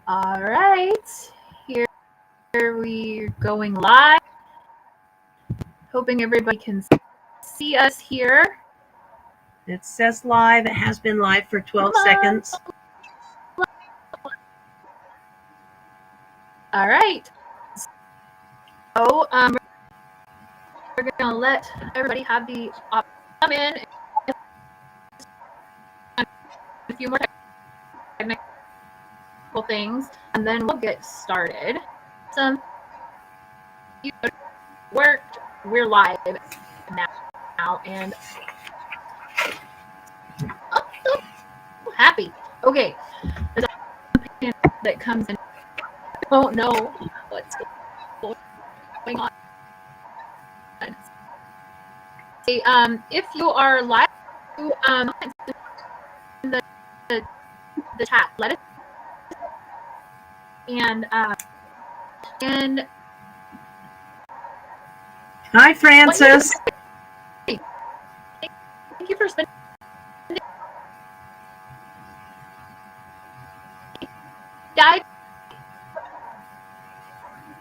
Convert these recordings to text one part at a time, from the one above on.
All right, here we're going live. Hoping everybody can see us here. It says live. It has been live for 12 seconds. All right. So we're going to let everybody have the option to come in. A few more technical things, and then we'll get started. Worked. We're live now, and I'm so happy. Okay, there's a that comes in. I don't know what's going on. Say, if you are live, in the chat, let us and Hi, Francis. Thank you for spending.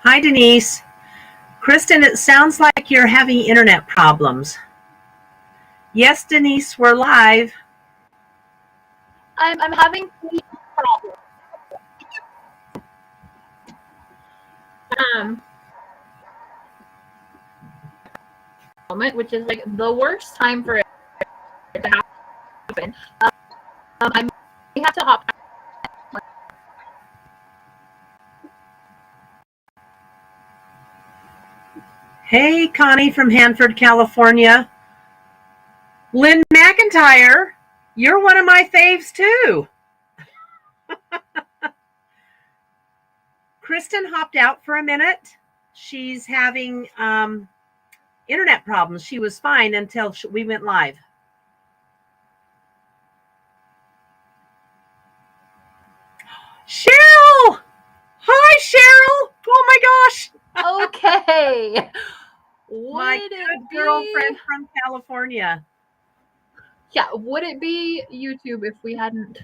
Hi, Denise. Kristen, it sounds like you're having internet problems. Yes, Denise, we're live. I'm having problems. Moment, which is like the worst time for it to happen. I may have to hop. Hey, Connie from Hanford, California. Lynn McIntyre, you're one of my faves too. Kristen hopped out for a minute. She's having internet problems. She was fine until we went live. Cheryl! Hi, Cheryl! Oh my gosh! Okay. My good girlfriend from California. Yeah, would it be YouTube if we hadn't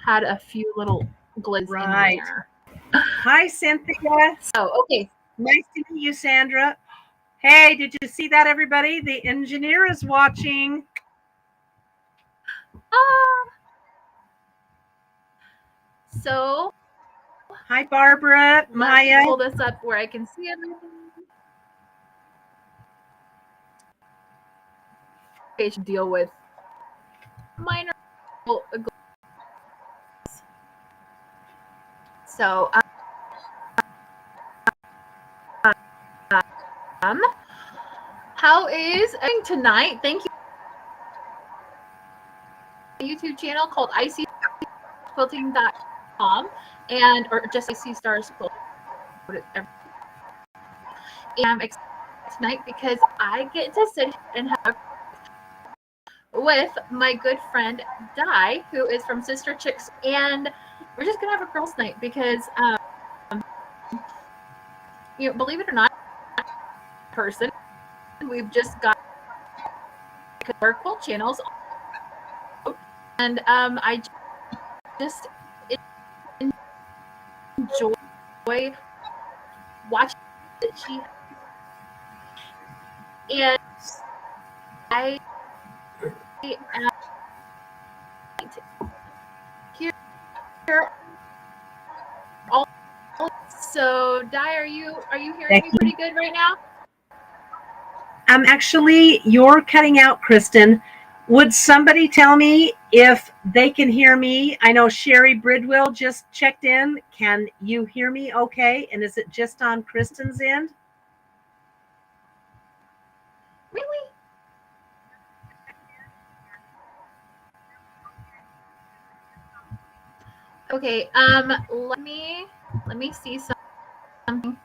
had a few little glitches in there? Hi, Cynthia. So, okay. Nice to meet you, Sandra. Hey, did you see that, everybody? The engineer is watching. So, hi, Barbara. Maya. Let me pull this up where I can see everything. I should deal with minor. So, how is tonight? Thank you. YouTube channel called icquilting.com and or just IC Stars Quilt. And I'm excited tonight because I get to sit and have with my good friend Di, who is from Sister Chicks, and we're just gonna have a girls' night because believe it or not, person, we've just got our quilt channels, and I just enjoy watching she and I am here also. Di, are you hearing me pretty good right now? Actually, you're cutting out, Kristen. Would somebody tell me if they can hear me? I know Sherry Bridwell just checked in. Can you hear me okay? And is it just on Kristen's end? Really? Okay, let me see something.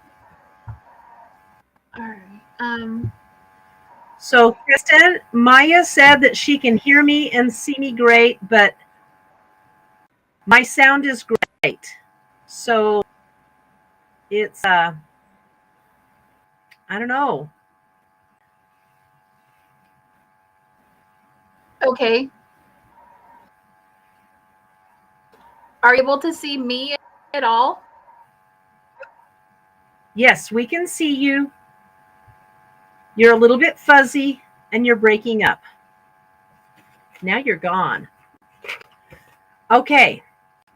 All right. So, Kristen, Maya said that she can hear me and see me great, but my sound is great. So, it's, I don't know. Okay. Are you able to see me at all? Yes, we can see you. You're a little bit fuzzy and you're breaking up. Now you're gone. Okay.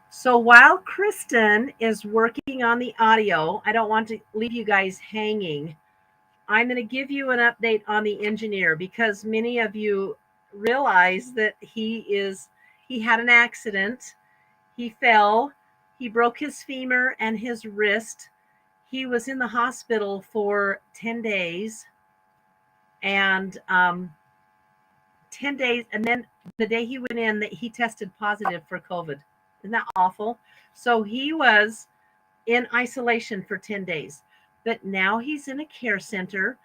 So while Kristen is working on the audio, I don't want to leave you guys hanging. I'm going to give you an update on the engineer because many of you realize that he had an accident. He fell, he broke his femur and his wrist. He was in the hospital for 10 days and 10 days. And then the day he went in, he tested positive for COVID. Isn't that awful? So he was in isolation for 10 days, but now he's in a care center.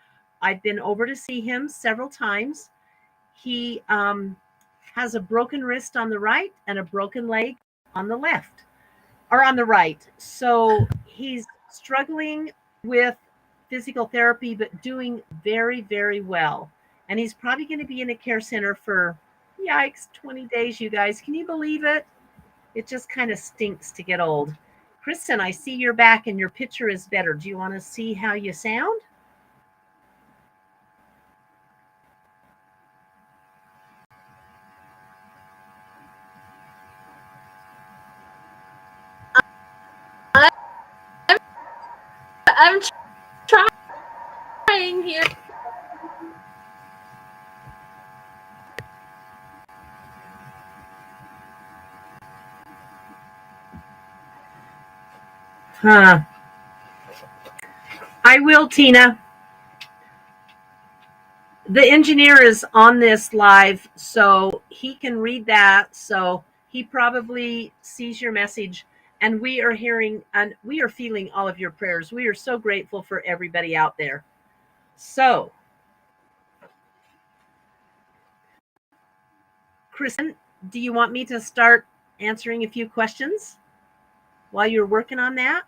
I've been over to see him several times. He has a broken wrist on the right and a broken leg on the left or on the right. So he's struggling with physical therapy, but doing very, very well. And he's probably going to be in a care center for, yikes, 20 days, you guys. Can you believe it? It just kind of stinks to get old. Kristen, I see you're back and your picture is better. Do you want to see how you sound? I'm trying here. Huh. I will, Tina. The engineer is on this live, so he can read that. So he probably sees your message, and we are hearing and we are feeling all of your prayers. We are so grateful for everybody out there. So, Kristen, do you want me to start answering a few questions while you're working on that?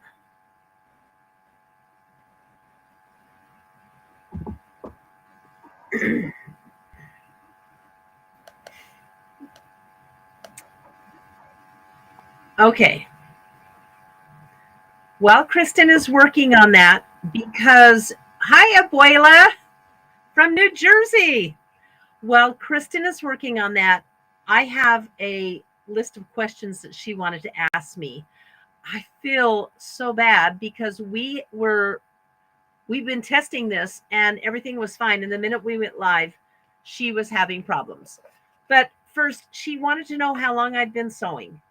Okay. While Kristen is working on that, because hi, Abuela from New Jersey. While Kristen is working on that, I have a list of questions that she wanted to ask me. I feel so bad because we've been testing this and everything was fine. And the minute we went live, she was having problems. But first, she wanted to know how long I'd been sewing.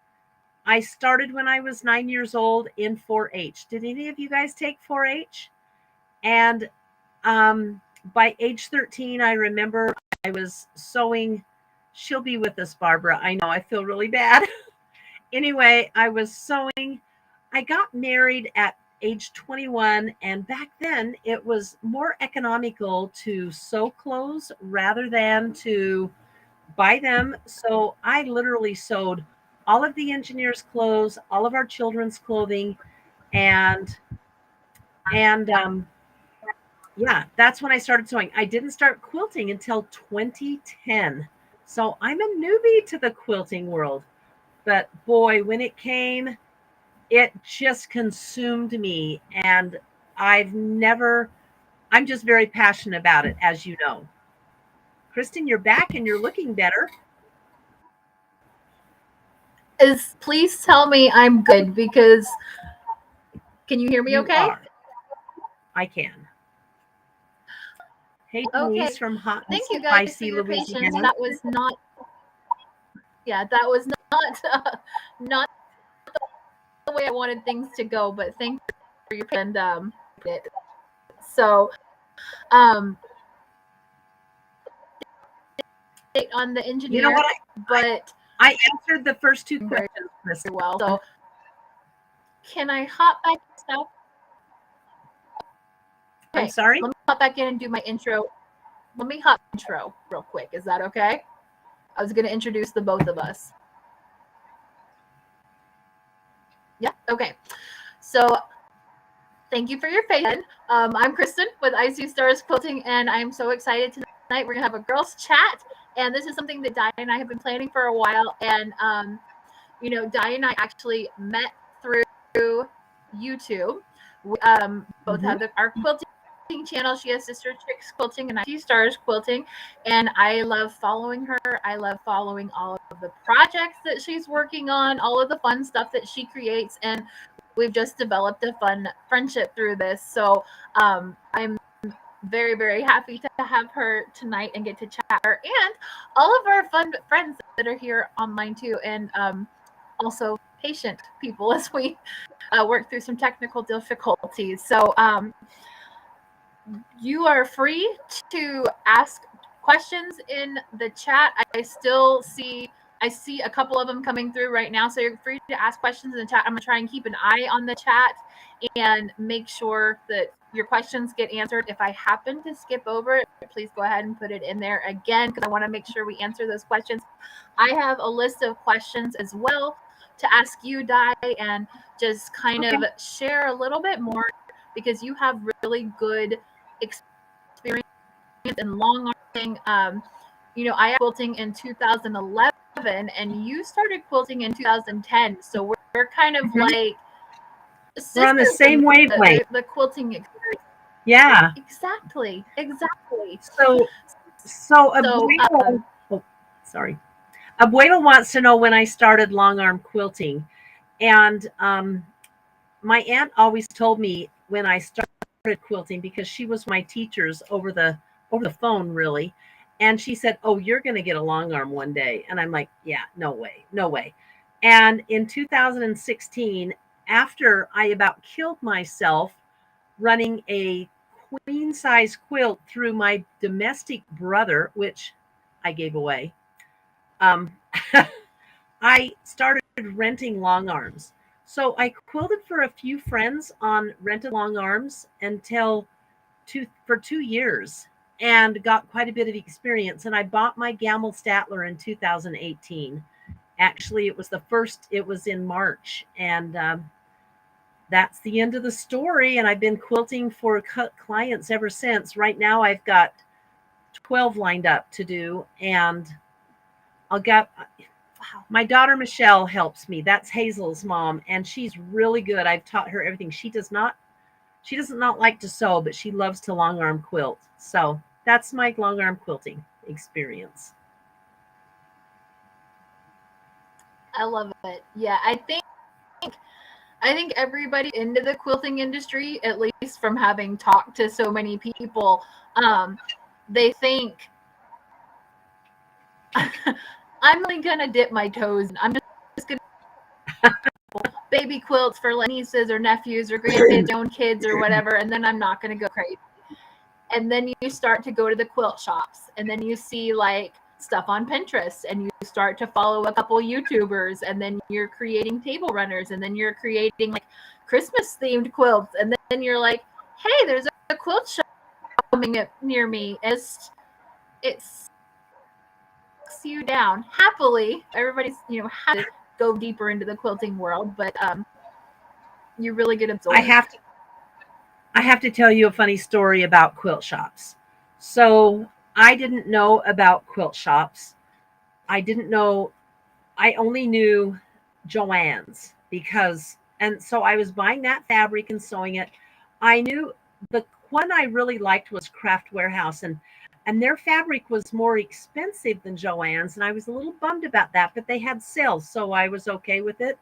I started when I was 9 years old in 4-H. Did any of you guys take 4-H? And by age 13, I remember I was sewing. She'll be with us, Barbara. I know, I feel really bad. Anyway, I was sewing. I got married at age 21, and back then it was more economical to sew clothes rather than to buy them. So I literally sewed all of the engineers' clothes, all of our children's clothing, and yeah, that's when I started sewing. I didn't start quilting until 2010. So I'm a newbie to the quilting world. But boy, when it came, it just consumed me. And I'm just very passionate about it, as you know. Kristen, you're back and you're looking better. Please tell me I'm good because can you hear me okay? I can. Hey, Okay. Denise from Hot Thank you Spicy, guys for your Louisiana. patience. That was not not the way I wanted things to go, but thank you for your and so on the engineer. You know what? But I answered the first two questions very well. So can I hop back now? Okay, I'm sorry? let me hop back in and do my intro. Let me hop intro real quick. Is that okay? I was going to introduce the both of us. Yeah, okay. So thank you for your patience. I'm Kristen with IC Stars Quilting, and I'm so excited tonight. We're going to have a girls' chat, and this is something that Di and I have been planning for a while. And, Di and I actually met through YouTube. We, both have our quilting channel. She has Sister Chicks Quilting and She Stars Quilting, and I love following her. I love following all of the projects that she's working on, all of the fun stuff that she creates, and we've just developed a fun friendship through this. So I'm very, very happy to have her tonight and get to chat her, and all of our fun friends that are here online too, and also patient people as we work through some technical difficulties. So you are free to ask questions in the chat. I see a couple of them coming through right now, so you're free to ask questions in the chat. I'm gonna try and keep an eye on the chat and make sure that your questions get answered. If I happen to skip over it, please go ahead and put it in there again, because I want to make sure we answer those questions. I have a list of questions as well to ask you, Di, and just kind of share a little bit more, because you have really good experience in long arming. I am quilting in 2011, and you started quilting in 2010. So we're kind of like we're on the same wavelength. The quilting experience. Yeah. Exactly. So Abuelo, sorry. Abuelo wants to know when I started long arm quilting. And my aunt always told me when I started quilting, because she was my teachers over the phone, really. And she said, "Oh, you're going to get a long arm one day." And I'm like, "Yeah, no way." And in 2016, after I about killed myself running a queen size quilt through my domestic brother, which I gave away, I started renting long arms. So I quilted for a few friends on rented long arms for 2 years, and got quite a bit of experience. And I bought my Gamble Statler in 2018. Actually, it was in March, and that's the end of the story. And I've been quilting for clients ever since. Right now, I've got 12 lined up to do, and my daughter Michelle helps me. That's Hazel's mom, and she's really good. I've taught her everything. She does not like to sew, but she loves to long arm quilt. So that's my long arm quilting experience. I love it. Yeah, I think everybody into the quilting industry, at least from having talked to so many people, they think I'm only gonna dip my toes, and I'm just gonna baby quilts for nieces or nephews or grandkids, own kids or whatever, and then I'm not gonna go crazy. And then you start to go to the quilt shops, and then you see like stuff on Pinterest, and you start to follow a couple YouTubers, and then you're creating table runners, and then you're creating like Christmas themed quilts, and then you're like, hey, there's a quilt shop coming up near me. It's you down. Happily, everybody's had to go deeper into the quilting world, but you really get absorbed. I have to tell you a funny story about quilt shops. So I didn't know about quilt shops. I only knew Joann's, and so I was buying that fabric and sewing it. I knew the one I really liked was Craft Warehouse, and their fabric was more expensive than Joann's, and I was a little bummed about that, but they had sales, so I was okay with it.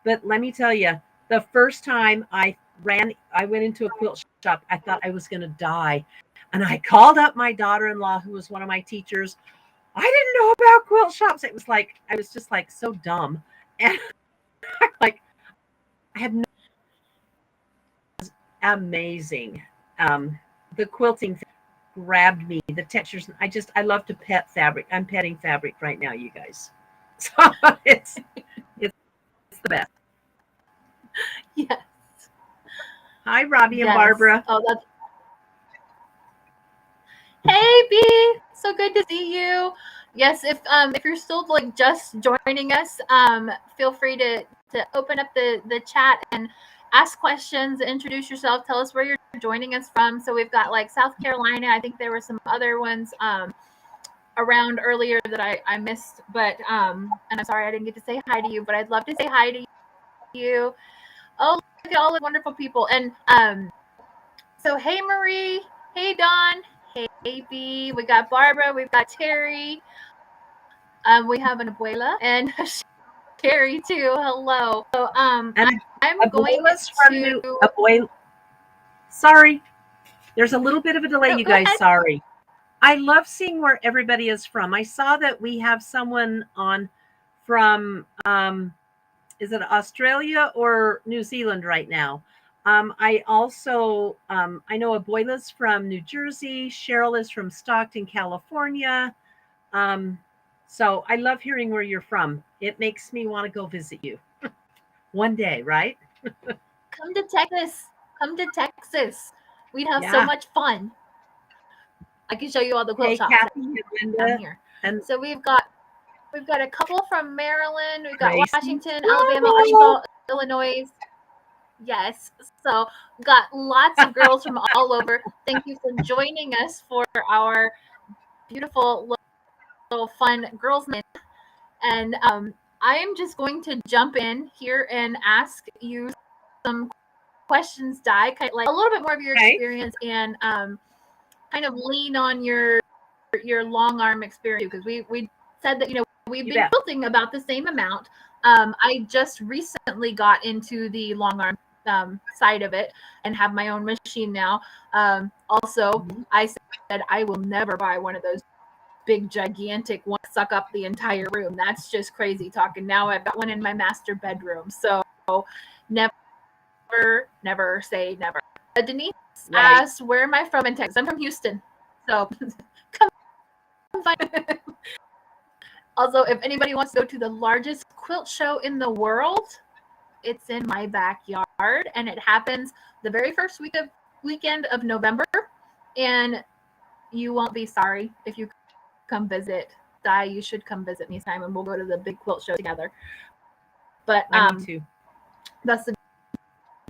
But let me tell you, the first time I went into a quilt shop, I thought I was going to die. And I called up my daughter-in-law, who was one of my teachers. I didn't know about quilt shops. It was like, I was just like so dumb. And like, I had no, amazing. The quilting grabbed me, the textures. I love to pet fabric. I'm petting fabric right now, you guys. So it's the best. Yes. Hi, Robbie and Barbara. Oh, hey, B. So good to see you. Yes, if you're still like just joining us, feel free to open up the chat and ask questions, introduce yourself, tell us where you're joining us from. So we've got like South Carolina. I think there were some other ones around earlier that I missed, but and I'm sorry I didn't get to say hi to you, but I'd love to say hi to you. Oh, look at all the wonderful people. And so hey Marie, hey Dawn, hey B, we got Barbara, we've got Terry, we have an abuela and Terry too. Hello. So And I'm going to sorry, there's a little bit of a delay, no, you go guys. ahead. Sorry. I love seeing where everybody is from. I saw that we have someone on from is it Australia or New Zealand right now? I also I know Abuela's from New Jersey. Cheryl is from Stockton, California. So I love hearing where you're from. It makes me want to go visit you one day, right? Come to Texas. Come to Texas. We'd have so Yeah. much fun. I can show you all the quilt Hey, shops Kathy and down Linda here. and So we've got a couple from Maryland, we've got Tracy. Washington, Alabama, Arkansas, Illinois. Yes. So got lots of girls from all over. Thank you for joining us for our beautiful little fun girls' night. And I am just going to jump in here and ask you some questions, Di, kind of like a little bit more of your experience and kind of lean on your long arm experience, because we said that we've been quilting about the same amount. I just recently got into the long arm side of it and have my own machine now. Also, I said I will never buy one of those big gigantic ones suck up the entire room. That's just crazy talking. Now I've got one in my master bedroom, so never say never. Denise asked, where am I from in Texas? I'm from Houston, so come find me. Also, if anybody wants to go to the largest quilt show in the world, it's in my backyard, and it happens the very first weekend of November, and you won't be sorry if you come visit. Di, you should come visit me sometime, and we'll go to the big quilt show together. But me too. That's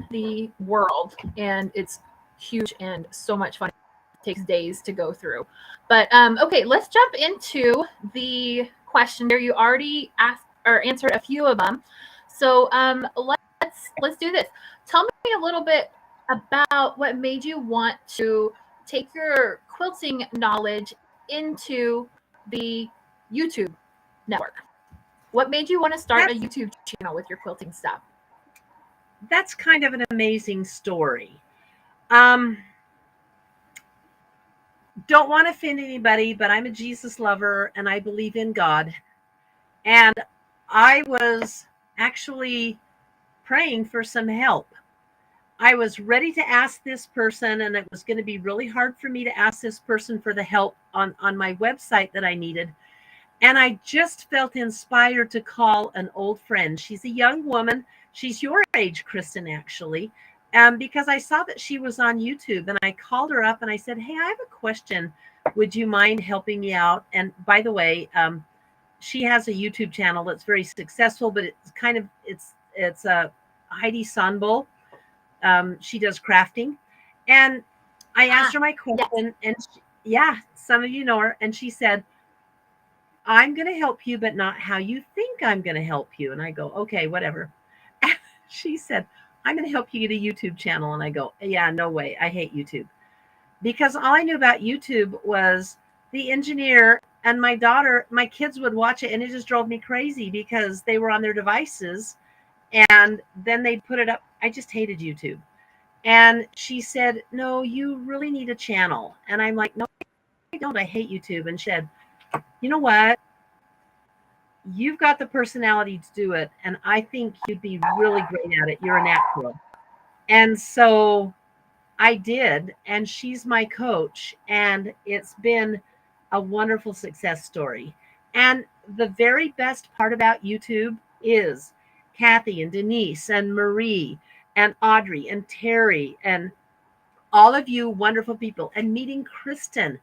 the world, and it's huge and so much fun. It takes days to go through. But okay, let's jump into the question here. You already asked or answered a few of them, so let's do this. Tell me a little bit about what made you want to take your quilting knowledge into the YouTube network. What made you want to start a YouTube channel with your quilting stuff? That's kind of an amazing story. Don't want to offend anybody, but I'm a Jesus lover and I believe in God. And I was actually praying for some help. I was ready to ask this person, and it was going to be really hard for me to ask this person for the help on my website that I needed. And I just felt inspired to call an old friend. She's a young woman. She's your age, Kristen, actually, because I saw that she was on YouTube, and I called her up and I said, hey, I have a question. Would you mind helping me out? And by the way, she has a YouTube channel that's very successful, but it's kind of, it's a Heidi Sonbull. She does crafting. And I asked her my question, and some of you know her. And she said, I'm going to help you, but not how you think I'm going to help you. And I go, okay, whatever. She said, I'm going to help you get a YouTube channel. And I go, yeah, no way. I hate YouTube. Because all I knew about YouTube was the engineer and my daughter, my kids would watch it, and it just drove me crazy because they were on their devices and then they'd put it up. I just hated YouTube. And she said, no, you really need a channel. And I'm like, no, I don't. I hate YouTube. And she said, you know what? You've got the personality to do it. And I think you'd be really great at it. You're a natural. And so I did. And she's my coach. And it's been a wonderful success story. And the very best part about YouTube is Kathy and Denise and Marie and Audrey and Terry and all of you wonderful people, and meeting Kristen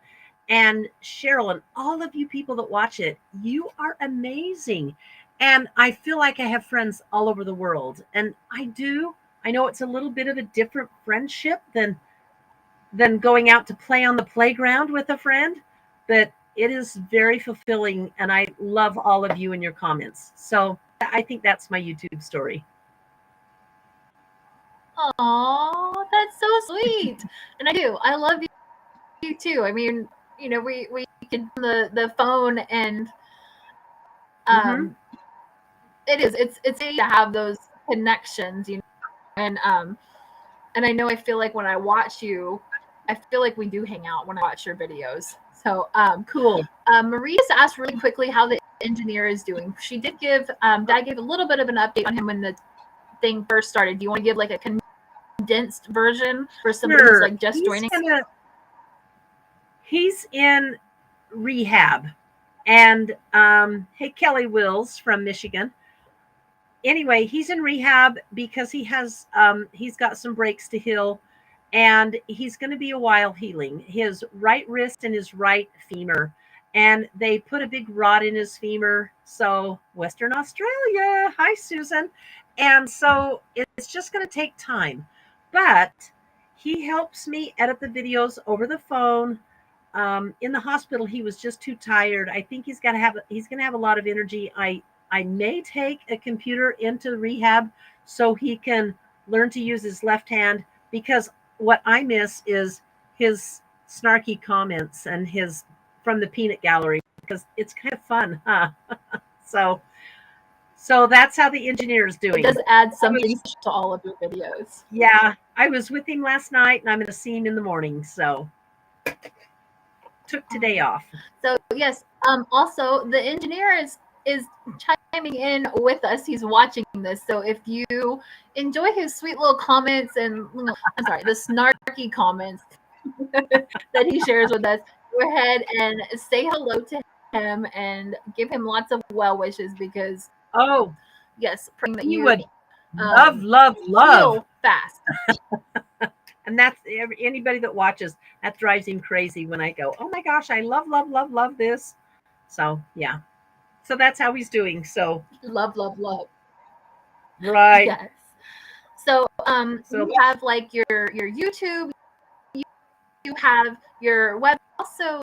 and Cheryl and all of you people that watch it. You are amazing. And I feel like I have friends all over the world. And I do. I know it's a little bit of a different friendship than going out to play on the playground with a friend, but it is very fulfilling. And I love all of you and your comments. So I think that's my YouTube story. Oh, that's so sweet. And I do. I love you too. I mean, you know, we can the phone and Mm-hmm. it's easy to have those connections, you know, and I know I feel like when I watch you, I feel like we do hang out when I watch your videos. So Cool. Marie just asked really quickly how the engineer is doing. She did give Dad gave a little bit of an update on him when the thing first started. Do you want to give like a condensed version for somebody who's Sure. like just joining? He's in rehab. And hey, Kelly Wills from Michigan. Anyway, he's in rehab because he's got some breaks to heal, and he's going to be a while healing his right wrist and his right femur. And they put a big rod in his femur. So Western Australia, hi Susan. And so it's just going to take time, but he helps me edit the videos over the phone. In the hospital, he was just too tired. I think he's going to have a lot of energy. I may take a computer into rehab so he can learn to use his left hand, because what I miss is his snarky comments and his from the peanut gallery, because it's kind of fun, huh? so so that's how the engineer is doing. It does add something to all of your videos. Yeah, I was with him last night, and I'm going to see him in the morning. So took today off. So yes, also the engineer is chiming in with us. He's watching this. So if you enjoy his sweet little comments and I'm sorry, the snarky comments that he shares with us, go ahead and say hello to him and give him lots of well wishes, because yes, praying that he you would love heal fast. And that's anybody that watches, that drives him crazy when I go, oh my gosh, I love this. So yeah, so that's how he's doing. So love right. Yes. So you have like your YouTube, you have your web, also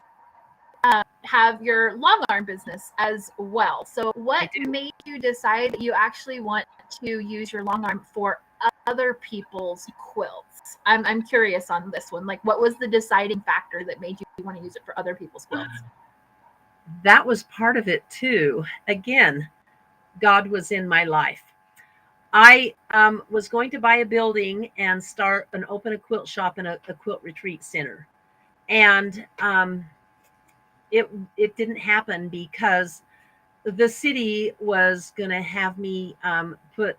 have your long arm business as well. So what made you decide that you actually want to use your long arm for other people's quilts? I'm curious on this one. Like, what was the deciding factor that made you want to use it for other people's quilts? That was part of it too. Again, God was in my life. I was going to buy a building and open a quilt shop and a quilt retreat center, and it didn't happen because the city was going to have me put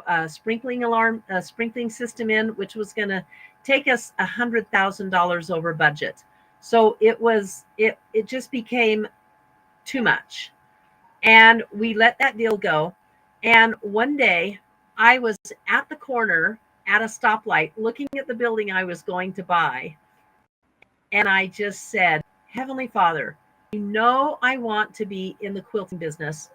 a sprinkling system in, which was going to take us $100,000 over budget. So it just became too much, and we let that deal go. And one day I was at the corner at a stoplight looking at the building I was going to buy, and I just said, Heavenly Father, you know I want to be in the quilting business.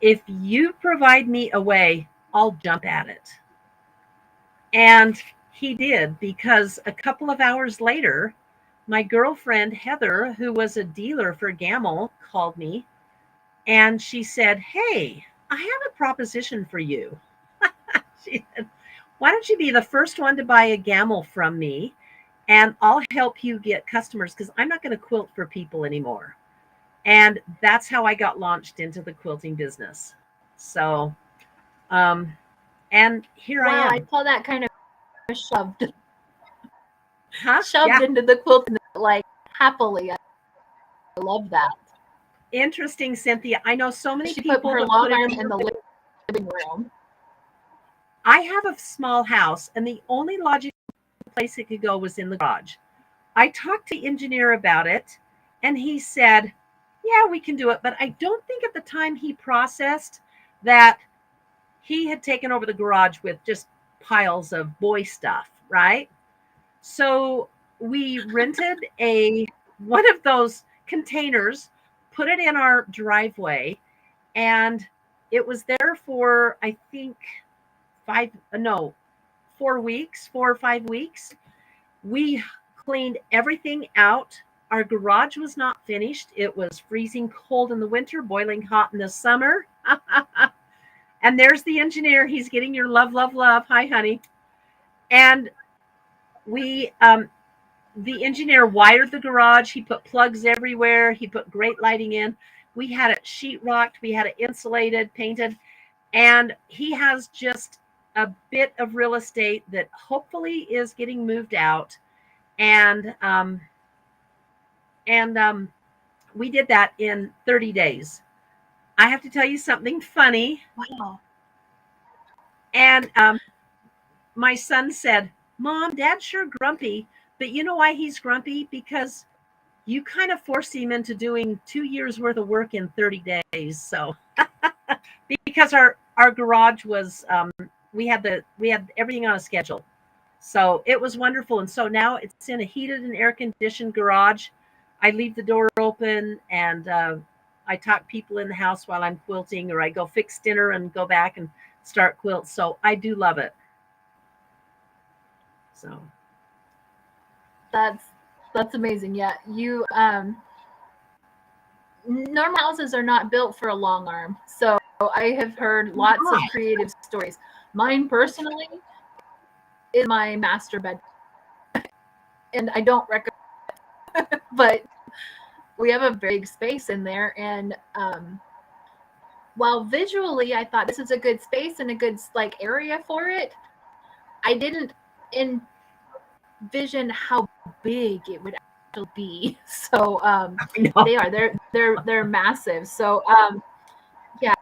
If you provide me a way, I'll jump at it. And he did, because a couple of hours later, my girlfriend Heather, who was a dealer for Gamel, called me, and she said, hey, I have a proposition for you. She said, why don't you be the first one to buy a Gamel from me, and I'll help you get customers, because I'm not going to quilt for people anymore. And that's how I got launched into the quilting business. So, and here I am. I call that kind of shoved. Huh? Shoved into the quilting, like happily. I love that. Interesting, Cynthia. I know so many she people put her long arm in the living room. I have a small house, and the only logical place it could go was in the garage. I talked to the engineer about it, and he said, yeah, we can do it. But I don't think at the time he processed that he had taken over the garage with just piles of boy stuff, right? So we rented one of those containers, put it in our driveway, and it was there for, I think, 4 or 5 weeks. We cleaned everything out. Our garage was not finished. It was freezing cold in the winter, boiling hot in the summer. And there's the engineer. He's getting your love, love, love. Hi, honey. And we, the engineer wired the garage. He put plugs everywhere. He put great lighting in. We had it sheetrocked. We had it insulated, painted. And he has just a bit of real estate that hopefully is getting moved out. And we did that in 30 days. I have to tell you something funny. Wow. And my son said, Mom, Dad's sure grumpy. But you know why he's grumpy? Because you kind of forced him into doing 2 years worth of work in 30 days. So because our garage was we had everything on a schedule. So it was wonderful. And so now it's in a heated and air conditioned garage. I leave the door open and I talk people in the house while I'm quilting, or I go fix dinner and go back and start quilt. So I do love it. So that's amazing. Yeah, you normal houses are not built for a long arm. So I have heard lots of creative stories. Mine personally is my master bed, and I don't recommend, but we have a big space in there. And while visually I thought this is a good space and a good like area for it, I didn't envision how big it would actually be. So they're massive. So yeah.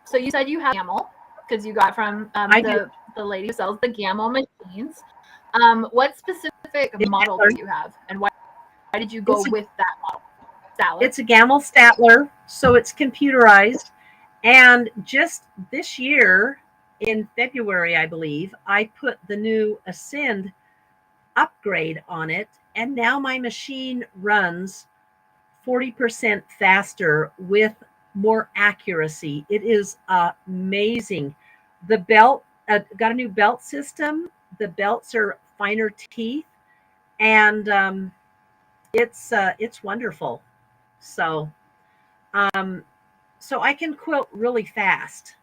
So you said you have Gamel because you got from the lady who sells the Gamel machines. What specific model do you have, and why did you go with that model? Statler. It's a Gamel Statler, so it's computerized. And just this year, in February, I believe, I put the new Ascend upgrade on it, and now my machine runs 40% faster with more accuracy. It is amazing. The belt got a new belt system. The belts are finer teeth, and it's wonderful. So so I can quilt really fast.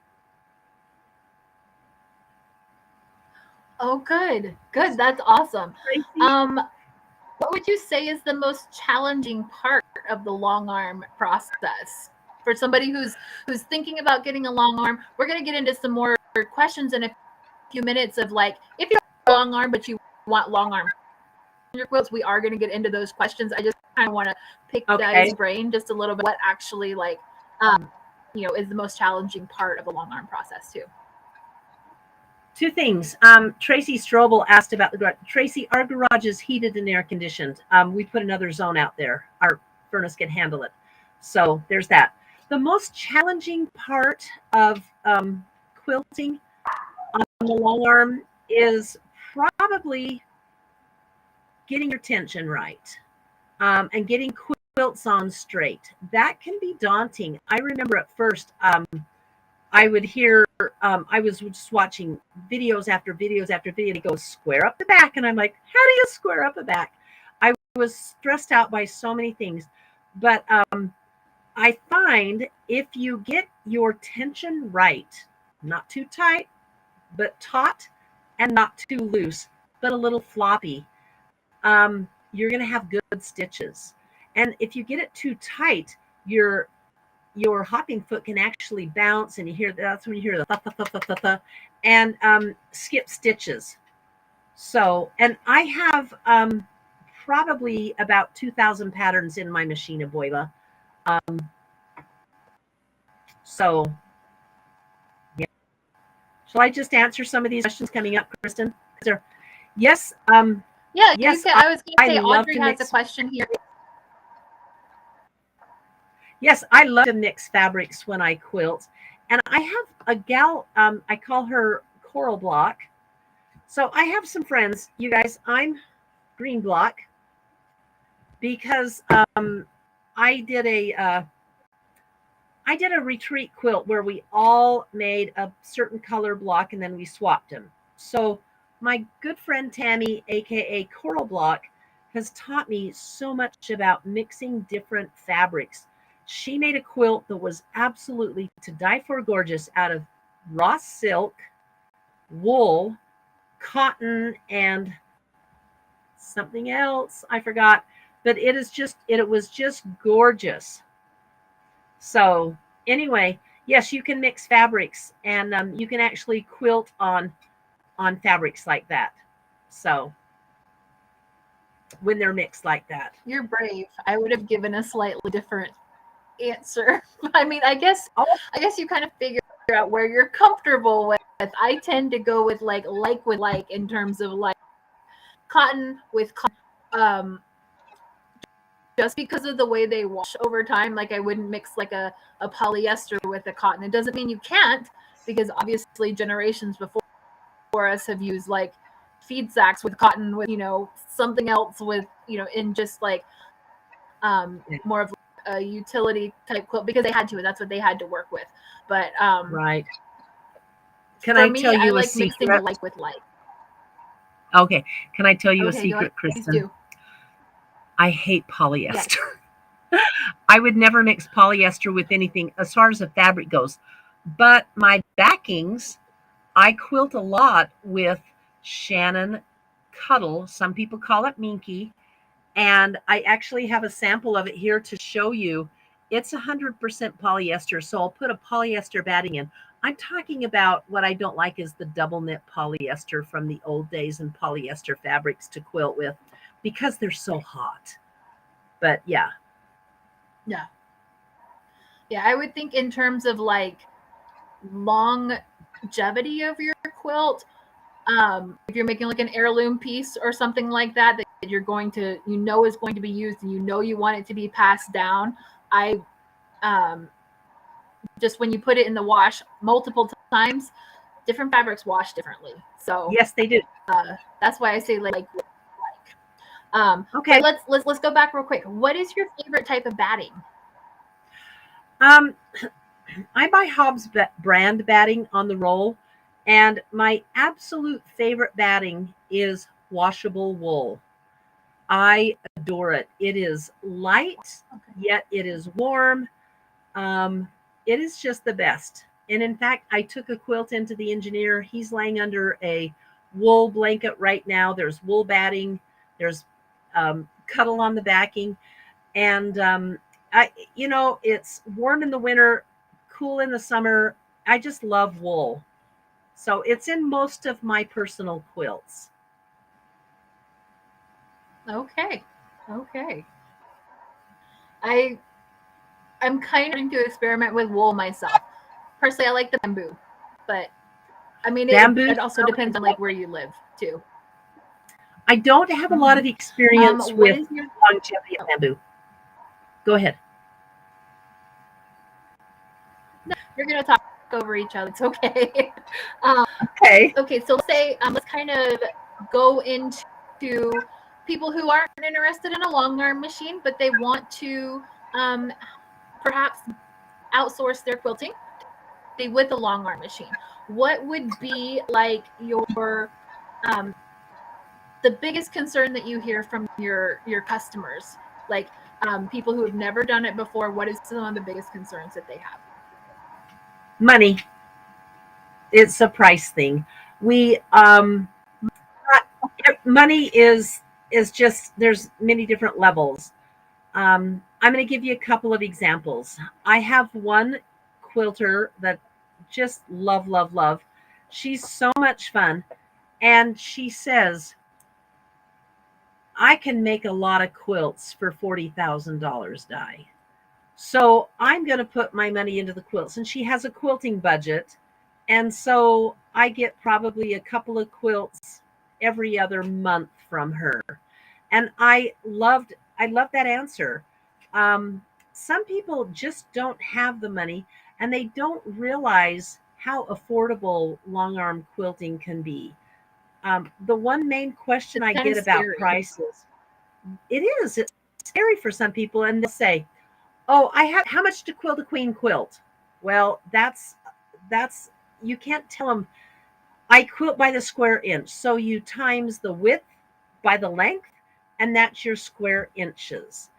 Oh, good. That's awesome. What would you say is the most challenging part of the long arm process for somebody who's thinking about getting a long arm? We're going to get into some more questions in a few minutes of like, if you have a long arm but you want long arm in your quilts, we are going to get into those questions. I just kind of want to pick Dad's brain just a little bit. What actually like is the most challenging part of the long arm process too? Two things. Tracy Strobel asked about the garage. Tracy, our garage is heated and air conditioned. We put another zone out there. Our furnace can handle it. So there's that. The most challenging part of quilting on the long arm is probably getting your tension right and getting quilts on straight. That can be daunting. I remember at first I would hear, I was just watching videos after videos after video. They go, square up the back. And I'm like, how do you square up a back? I was stressed out by so many things. But I find if you get your tension right, not too tight, but taut, and not too loose, but a little floppy, you're going to have good stitches. And if you get it too tight, your hopping foot can actually bounce, and that's when you hear the th th th th th th and skip stitches. So, and I have probably about 2,000 patterns in my machine, Abuela. So, yeah. Shall I just answer some of these questions coming up, Kristen? Yes. Yeah. Yes. I was going to say Audrey has a question here. Yes, I love to mix fabrics when I quilt. And I have a gal, I call her Coral Block. So I have some friends, you guys, I'm Green Block because I did a retreat quilt where we all made a certain color block and then we swapped them. So my good friend Tammy, aka Coral Block, has taught me so much about mixing different fabrics. she made a quilt that was absolutely to die for gorgeous out of raw silk, wool, cotton, and something else. I forgot. But it was just gorgeous. So anyway, yes, you can mix fabrics, and you can actually quilt on fabrics like that. So when they're mixed like that. You're brave. I would have given a slightly different answer. I mean, I guess you kind of figure out where you're comfortable with. I tend to go with like with like in terms of like cotton with cotton. Just because of the way they wash over time, like I wouldn't mix like a polyester with a cotton. It doesn't mean you can't, because obviously generations before us have used like feed sacks with cotton, with something else with in just like more of a utility type quilt, because they had to, and that's what they had to work with. But right. Can for I me, tell you I a like secret? mixing like with like. Okay. Can I tell you a Okay, go secret, ahead. Kristen? Please do. I hate polyester. Yes. I would never mix polyester with anything as far as the fabric goes. But my backings, I quilt a lot with Shannon Cuddle. Some people call it Minky. And I actually have a sample of it here to show you. It's 100% polyester. So I'll put a polyester batting in. I'm talking about what I don't like is the double knit polyester from the old days and polyester fabrics to quilt with, because they're so hot. But yeah. Yeah. Yeah, I would think in terms of like longevity of your quilt, if you're making like an heirloom piece or something like that you're going to is going to be used, and you want it to be passed down, I just when you put it in the wash multiple times, different fabrics wash differently. So Yes, they do. that's why I say like. Okay. But let's go back real quick. What is your favorite type of batting? I buy Hobbs brand batting on the roll, and my absolute favorite batting is washable wool. I adore it. It is light, yet it is warm. It is just the best. And in fact, I took a quilt into the engineer. He's laying under a wool blanket right now. There's wool batting. There's cuddle on the backing. And it's warm in the winter, cool in the summer. I just love wool. So it's in most of my personal quilts. Okay. I'm kind of trying to experiment with wool myself. Personally, I like the bamboo, but I mean, it also depends on like where you live too. I don't have a lot of experience with longevity of bamboo. Go ahead. No, you're gonna talk over each other. It's okay. Okay. Okay, so let's kind of go into people who aren't interested in a long arm machine, but they want to perhaps outsource their quilting with a long arm machine. What would be like your the biggest concern that you hear from your customers, like people who have never done it before? What is some of the biggest concerns that they have? Money. It's a price thing. We money is just, there's many different levels. I'm going to give you a couple of examples. I have one quilter that just love. She's so much fun. And she says, I can make a lot of quilts for $40,000 die. So I'm going to put my money into the quilts. And she has a quilting budget. And so I get probably a couple of quilts every other month from her. And I loved that answer. Some people just don't have the money, and they don't realize how affordable long arm quilting can be. The one main question I get about prices, it's scary for some people, and they'll say, "Oh, how much to quilt a queen quilt?" Well, that's you can't tell them. I quilt by the square inch, so you times the width by the length, and that's your square inches.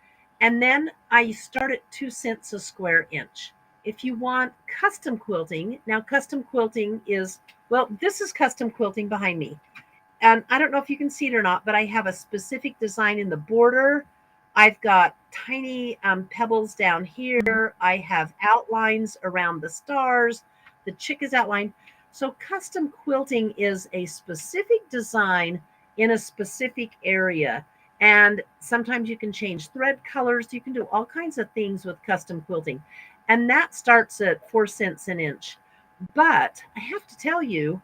And then I start at 2 cents a square inch. If you want custom quilting, now custom quilting is, well, this is custom quilting behind me. And I don't know if you can see it or not, but I have a specific design in the border. I've got tiny pebbles down here. I have outlines around the stars. The chick is outlined. So custom quilting is a specific design in a specific area. And sometimes you can change thread colors. You can do all kinds of things with custom quilting. And that starts at 4 cents an inch. But I have to tell you,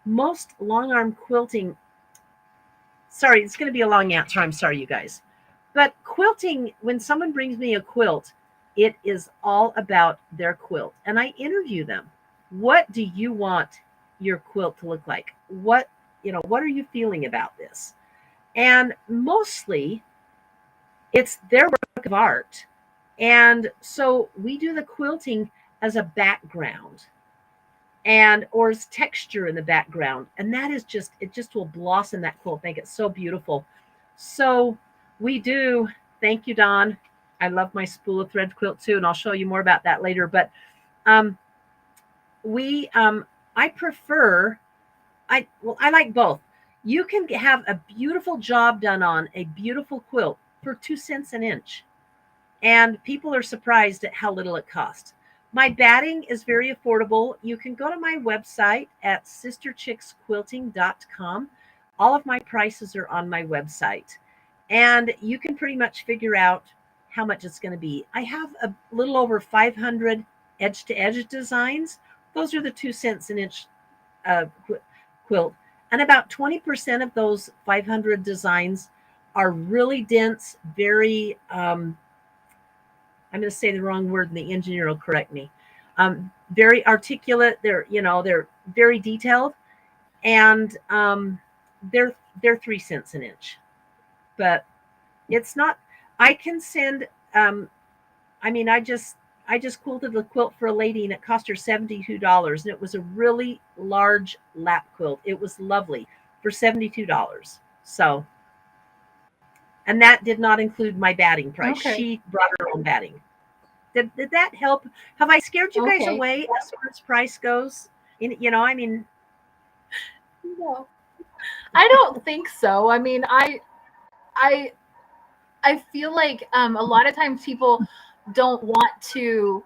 most long arm quilting, sorry, it's going to be a long answer. I'm sorry, you guys. But quilting, when someone brings me a quilt, it is all about their quilt. And I interview them. What do you want your quilt to look like? What are you feeling about this? And mostly it's their work of art. And so we do the quilting as a background and or as texture in the background. And that is just, it just will blossom that quilt, make it so beautiful. So we do, thank you, Dawn. I love my spool of thread quilt too, and I'll show you more about that later. But I prefer, I like both. You can have a beautiful job done on a beautiful quilt for 2 cents an inch. And people are surprised at how little it costs. My batting is very affordable. You can go to my website at sisterchicksquilting.com. All of my prices are on my website. And you can pretty much figure out how much it's going to be. I have a little over 500 edge-to-edge designs. Those are the 2 cents an inch quilt. And about 20% of those 500 designs are really dense, very, I'm going to say the wrong word and the engineer will correct me. Very articulate. They're very detailed, and they're 3 cents an inch. But it's not. I can send. I just quilted the quilt for a lady, and it cost her $72, and it was a really large lap quilt. It was lovely for $72. So. And that did not include my batting price. Okay. She brought her own batting. Did that help? Have I scared you guys away as far as price goes? No, I don't think so. I mean, I feel like a lot of times people don't want to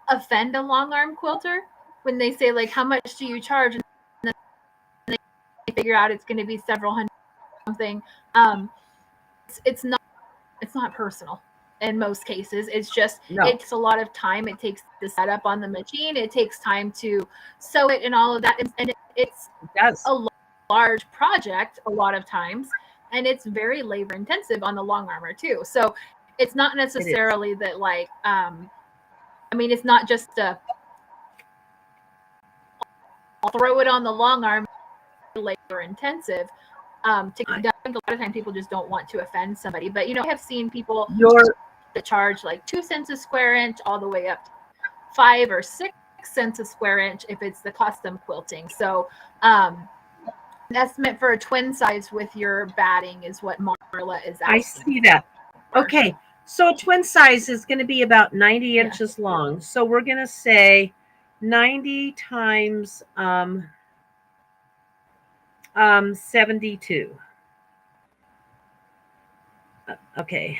offend a long arm quilter when they say, like, how much do you charge? And then they figure out it's going to be several hundred something. It's not personal in most cases. It's just, It's a lot of time. It takes to set up on the machine. It takes time to sew it and all of that. And it's a large project a lot of times. And it's very labor intensive on the long armor too. So it's not necessarily that, like, it's not just I'll throw it on the long arm, labor intensive. To conduct, a lot of times people just don't want to offend somebody. But, I have seen people that charge like 2 cents a square inch all the way up to 5 or 6 cents a square inch if it's the custom quilting. So that's meant for a twin size with your batting is what Marla is asking. I see that. Okay. So a twin size is going to be about 90 inches long. So we're going to say 90 times 72. Okay.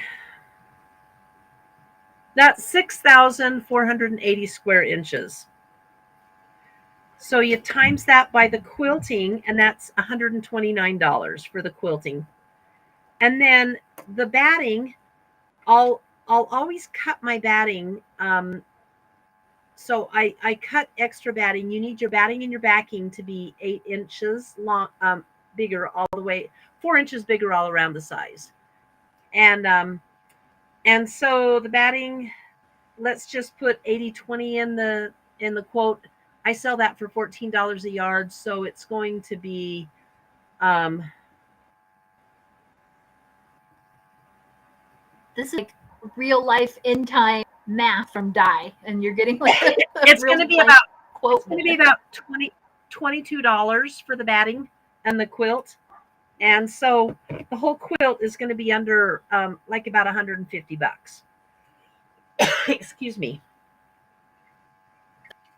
That's 6,480 square inches. So you times that by the quilting, and that's $129 for the quilting. And then the batting, I'll always cut my batting. So I cut extra batting. You need your batting and your backing to be 8 inches long, bigger all the way, 4 inches bigger all around the size. And so the batting, let's just put 80/20 in the quote. I sell that for $14 a yard, so it's going to be this is like real life in time math from Dye, and you're getting like it's going to be about quote. It's going to be about $22 for the batting and the quilt. And so the whole quilt is going to be under like about $150. Excuse me.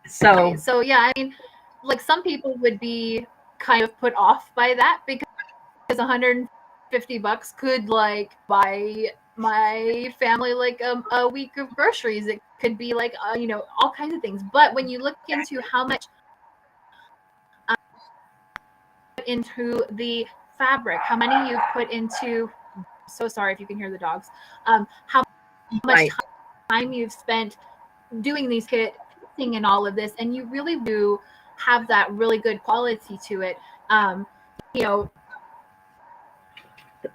So, so yeah, I mean, like some people would be kind of put off by that because $150 could like buy my family like a week of groceries. It could be like you know, all kinds of things. But when you look into how much into the fabric, how many you've put into, so sorry if you can hear the dogs, how much right. time you've spent doing these kitting and all of this, and you really do have that really good quality to it. You know,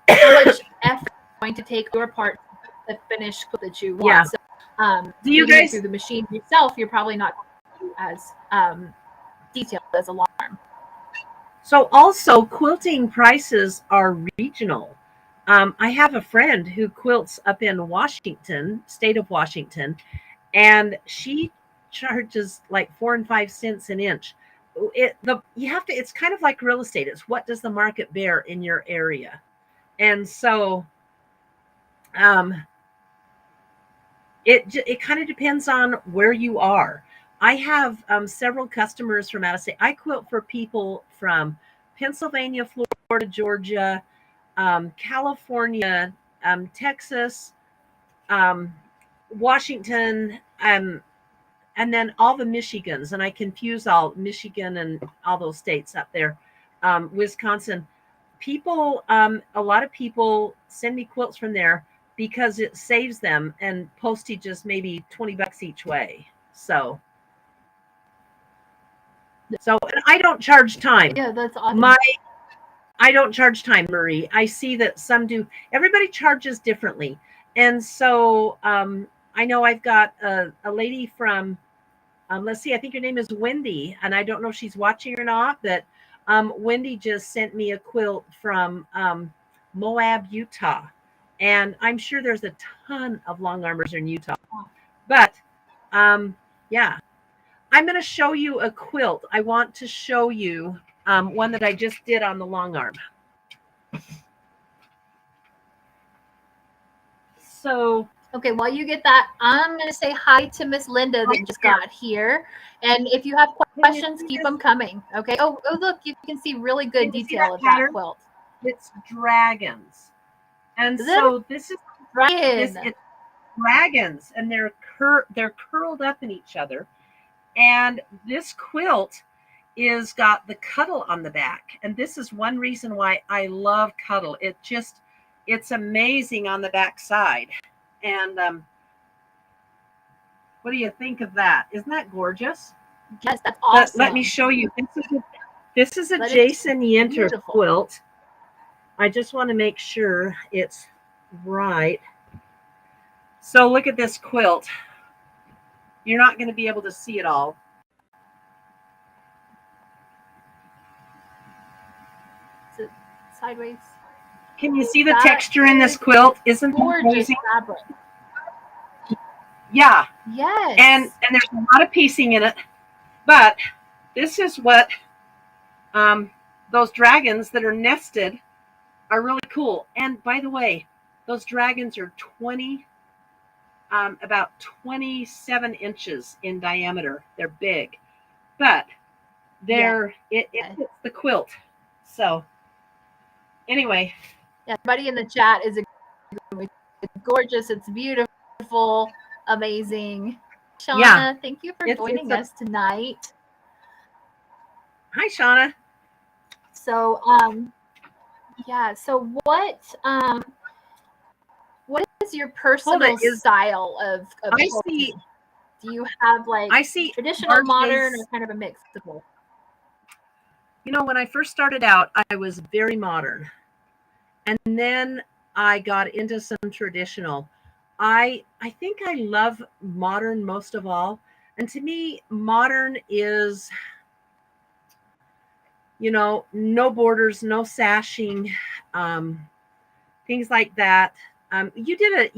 how much effort is going to take your part the finished quilt that you want. Yeah. So Do you reading it guys through the machine yourself, you're probably not as detailed as a longarm. So also quilting prices are regional. I have a friend who quilts up in Washington, state of Washington, and she charges like 4 and 5 cents an inch. You have to. It's kind of like real estate. It's what does the market bear in your area, and so um, it kind of depends on where you are. I have several customers from out of state. I quilt for people from Pennsylvania, Florida, Georgia, California, Texas, um, Washington, and then all the Michigans. And I confuse all Michigan and all those states up there, Wisconsin. People, a lot of people send me quilts from there because it saves them, and postage is maybe $20 each way. So and I don't charge time. Yeah, that's awesome. I don't charge time, Marie. I see that some do. Everybody charges differently. And so I know I've got a lady from, let's see, I think her name is Wendy. And I don't know if she's watching or not, but Wendy just sent me a quilt from Moab, Utah. And I'm sure there's a ton of long armors in Utah. But yeah, I'm going to show you a quilt. I want to show you one that I just did on the long arm. So, okay, while you get that, I'm going to say hi to Miss Linda that just got here. And if you have questions, keep them coming. Okay. Oh, look, you can see really good detail of that quilt. It's dragons. And so this is dragon. It's dragons, and they're curled up in each other. And this quilt is got the cuddle on the back. And this is one reason why I love cuddle. It's amazing on the back side. And what do you think of that? Isn't that gorgeous? Yes, that's awesome. Let me show you. This is a Jason Yenter quilt. I just want to make sure it's right. So look at this quilt. You're not going to be able to see it all. Is it sideways? Can you see the texture in this quilt? Isn't it amazing? Fabric. Yeah. Yes. And there's a lot of piecing in it. But this is what those dragons that are nested are really cool. And by the way, those dragons are about 27 inches in diameter. They're big, but it fits the quilt. So anyway. Yeah, everybody in the chat is gorgeous. It's beautiful, amazing. Shauna, thank you for joining us tonight. Hi, Shauna. So, yeah. So, what is your personal style of quilting? Do you have like traditional, modern, or kind of a mix of both? You know, when I first started out, I was very modern, and then I got into some traditional. I think I love modern most of all, and to me, modern is, you know, no borders, no sashing, things like that. You did a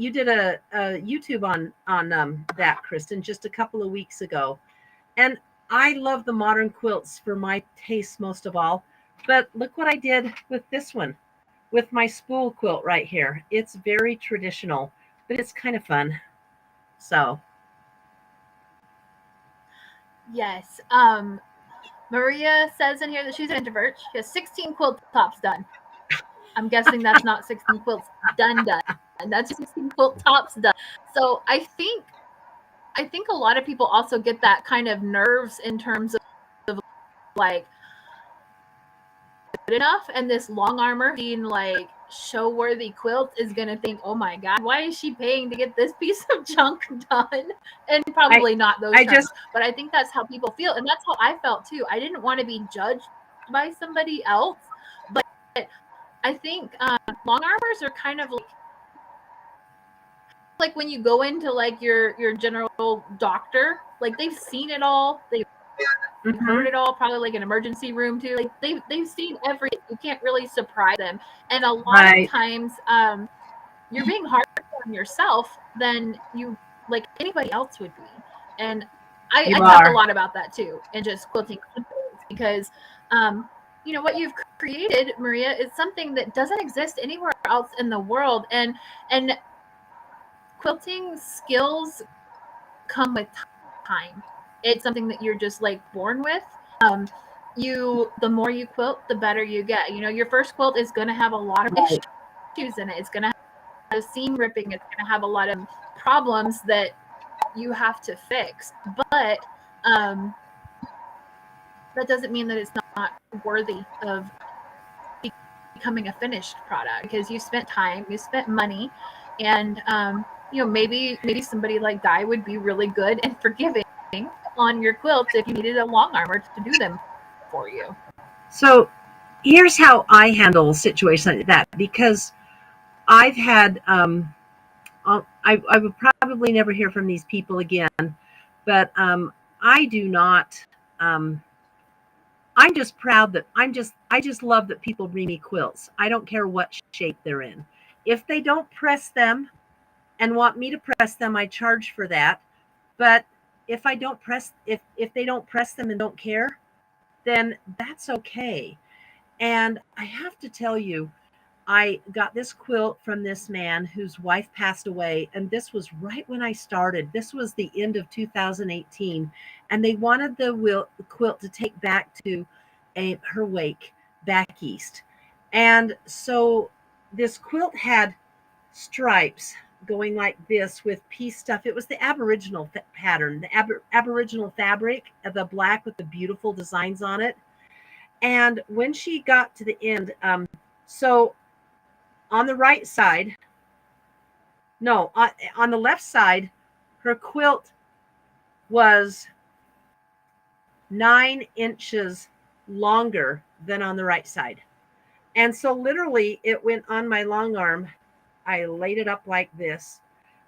YouTube on that, Kristen, just a couple of weeks ago, and I love the modern quilts for my taste most of all. But look what I did with this one, with my spool quilt right here. It's very traditional, but it's kind of fun. So Yes. Maria says in here that she's an introvert. She has 16 quilt tops done. I'm guessing that's not 16 quilts done. That's 16 quilt tops done. So I think a lot of people also get that kind of nerves in terms of like good enough, and this long armor being like show worthy quilt is gonna think, oh my god, why is she paying to get this piece of junk done? And probably not those terms, but I think that's how people feel, and that's how I felt too. I didn't want to be judged by somebody else, but I think long armors are kind of like when you go into like your general doctor, like they've seen it all, they've heard it all, probably like an emergency room too. Like they've seen everything. You can't really surprise them. And a lot of times you're being harder on yourself than you like anybody else would be. And I talk a lot about that too, and just quilting confidence, because you know what you've created, Maria, is something that doesn't exist anywhere else in the world. And quilting skills come with time. It's something that you're just like born with. The more you quilt, the better you get. You know, your first quilt is going to have a lot of issues in it. It's going to have seam ripping. It's going to have a lot of problems that you have to fix. But that doesn't mean that it's not worthy of becoming a finished product, because you spent time, you spent money, and you know, maybe somebody like Di would be really good and forgiving on your quilts if you needed a long armor to do them for you. So here's how I handle situations like that, because I've had I would probably never hear from these people again, but I do not I'm just proud that I just love that people bring me quilts. I don't care what shape they're in. If they don't press them and want me to press them, I charge for that. But if I don't press if they don't press them and don't care, then that's okay. And I have to tell you, I got this quilt from this man whose wife passed away, and this was right when I started. This was the end of 2018, and they wanted the quilt to take back to her wake back east. And so this quilt had stripes going like this with piece stuff. It was the Aboriginal pattern, the Aboriginal fabric, the black with the beautiful designs on it. And when she got to the end, so on the right side, no, on the left side, her quilt was 9 inches longer than on the right side. And so literally it went on my long arm. I laid it up like this.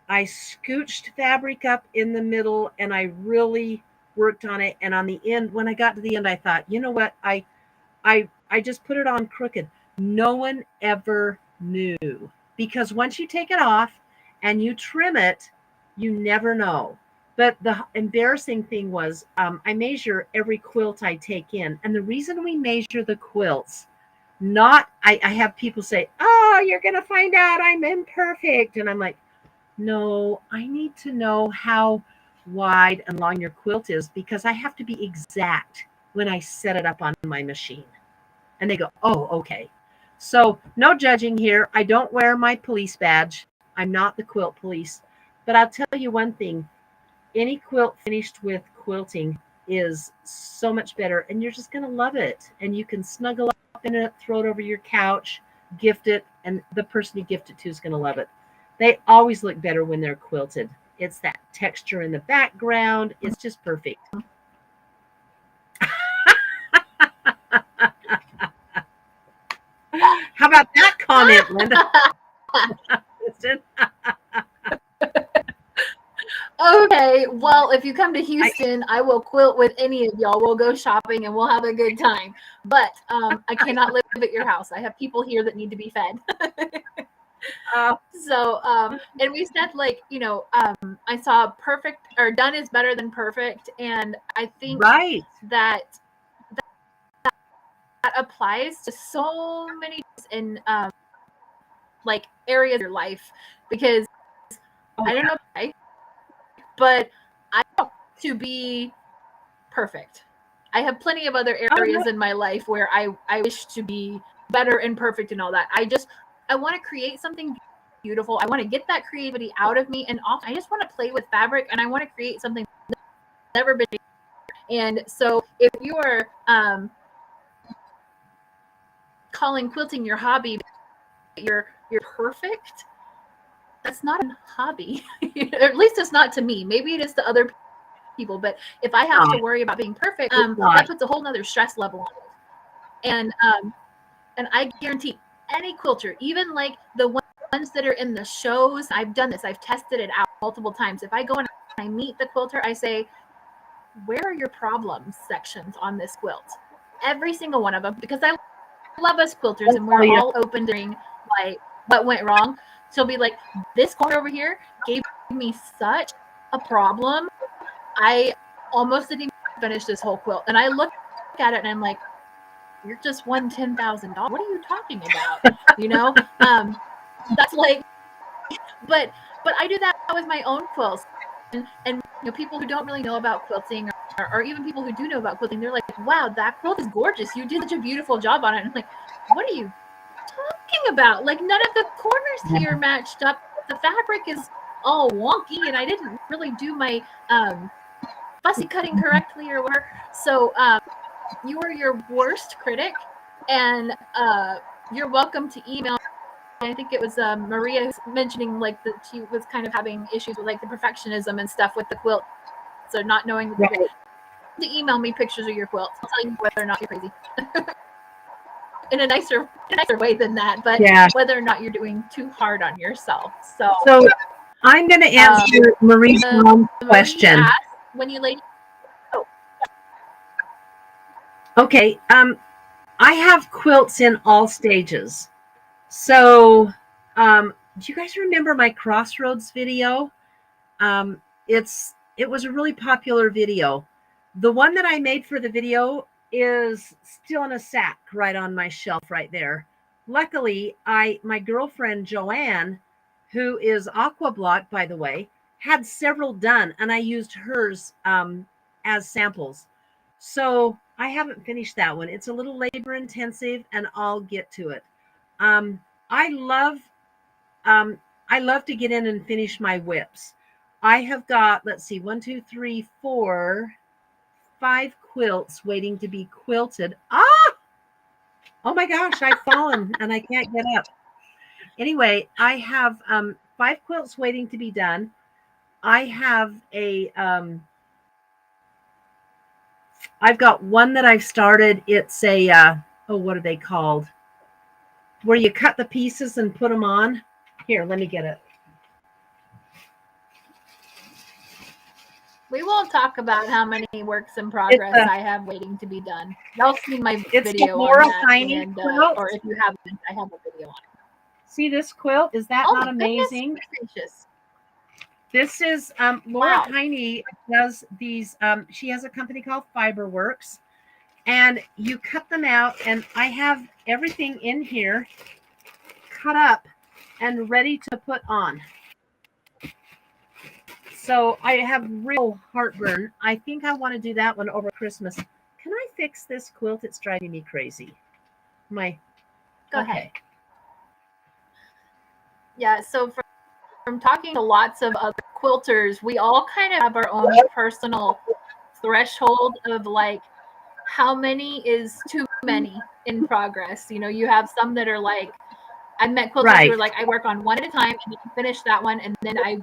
I scooched fabric up in the middle, and I really worked on it. And on the end, when I got to the end, I thought, you know what? I just put it on crooked. No one ever knew, because once you take it off and you trim it, you never know. But the embarrassing thing was, I measure every quilt I take in. And the reason we measure the quilts, I have people say, oh, you're going to find out I'm imperfect. And I'm like, no, I need to know how wide and long your quilt is, because I have to be exact when I set it up on my machine. And they go, oh, okay. So no judging here. I don't wear my police badge. I'm not the quilt police. But I'll tell you one thing. Any quilt finished with quilting is so much better, and you're just going to love it. And you can snuggle up in it, throw it over your couch, gift it, and the person you gift it to is going to love it. They always look better when they're quilted. It's that texture in the background. It's just perfect. How about that comment, Linda? Okay, well, if you come to Houston, I will quilt with any of y'all. We'll go shopping and we'll have a good time. But I cannot live at your house. I have people here that need to be fed. So, and we said, like, you know, I saw perfect or done is better than perfect. And I think that applies to so many in like areas of your life, because I don't know why, but I want to be perfect. I have plenty of other areas in my life where I wish to be better and perfect and all that. I want to create something beautiful. I want to get that creativity out of me, and also I just want to play with fabric, and I want to create something that's never been. And so if you are calling quilting your hobby, you're perfect, that's not a hobby. Or at least it's not to me. Maybe it is to other people, but if I have to worry about being perfect, that puts a whole nother stress level on it. And I guarantee any quilter, even like the ones that are in the shows, I've done this, I've tested it out multiple times. If I go and I meet the quilter, I say, where are your problem sections on this quilt? Every single one of them, because I love us quilters, and we're all open during like what went wrong. She'll be like, this corner over here gave me such a problem. I almost didn't even finish this whole quilt. And I look at it and I'm like, you're just won $10,000. What are you talking about? You know, that's like, but I do that with my own quilts, and you know, people who don't really know about quilting, or even people who do know about quilting, they're like, wow, that quilt is gorgeous. You did such a beautiful job on it. And I'm like, what are you talking about? Like, none of the corners here matched up. The fabric is all wonky, and I didn't really do my fussy cutting correctly or whatever. So you are your worst critic, and you're welcome to email. I think it was Maria mentioning like that she was kind of having issues with like the perfectionism and stuff with the quilt, so not knowing to email me pictures of your quilts. I'll tell you whether or not you're crazy. In a nicer way than that, but whether or not you're doing too hard on yourself. So I'm going to answer Marie's question. Marie asked, when you lady. Oh. Okay. I have quilts in all stages. So, do you guys remember my Crossroads video? It was a really popular video. The one that I made for the video is still in a sack right on my shelf right there. Luckily, my girlfriend Joanne, who is Aqua Block, by the way, had several done, and I used hers as samples. So I haven't finished that one. It's a little labor intensive, and I'll get to it. I love to get in and finish my whips. I have got, let's see, 1, 2, 3, 4, 5 quilts waiting to be quilted. Oh my gosh, I've fallen and I can't get up. Anyway, I have 5 quilts waiting to be done. I have I've got one that I've started. It's a what are they called? Where you cut the pieces and put them on. Here, let me get it. We won't talk about how many works in progress I have waiting to be done. Y'all seen my video on that, and, or if you haven't, I have a video on it. See this quilt? Is that not amazing? This is Laura Heine does these. She has a company called Fiberworks, and you cut them out, and I have everything in here cut up and ready to put on. So I have real heartburn. I think I want to do that one over Christmas. Can I fix this quilt? It's driving me crazy. Go ahead. Yeah, so from talking to lots of other quilters, we all kind of have our own personal threshold of like, how many is too many in progress. You know, you have some that are like, I met quilters who are like, I work on one at a time and I finish that one and then I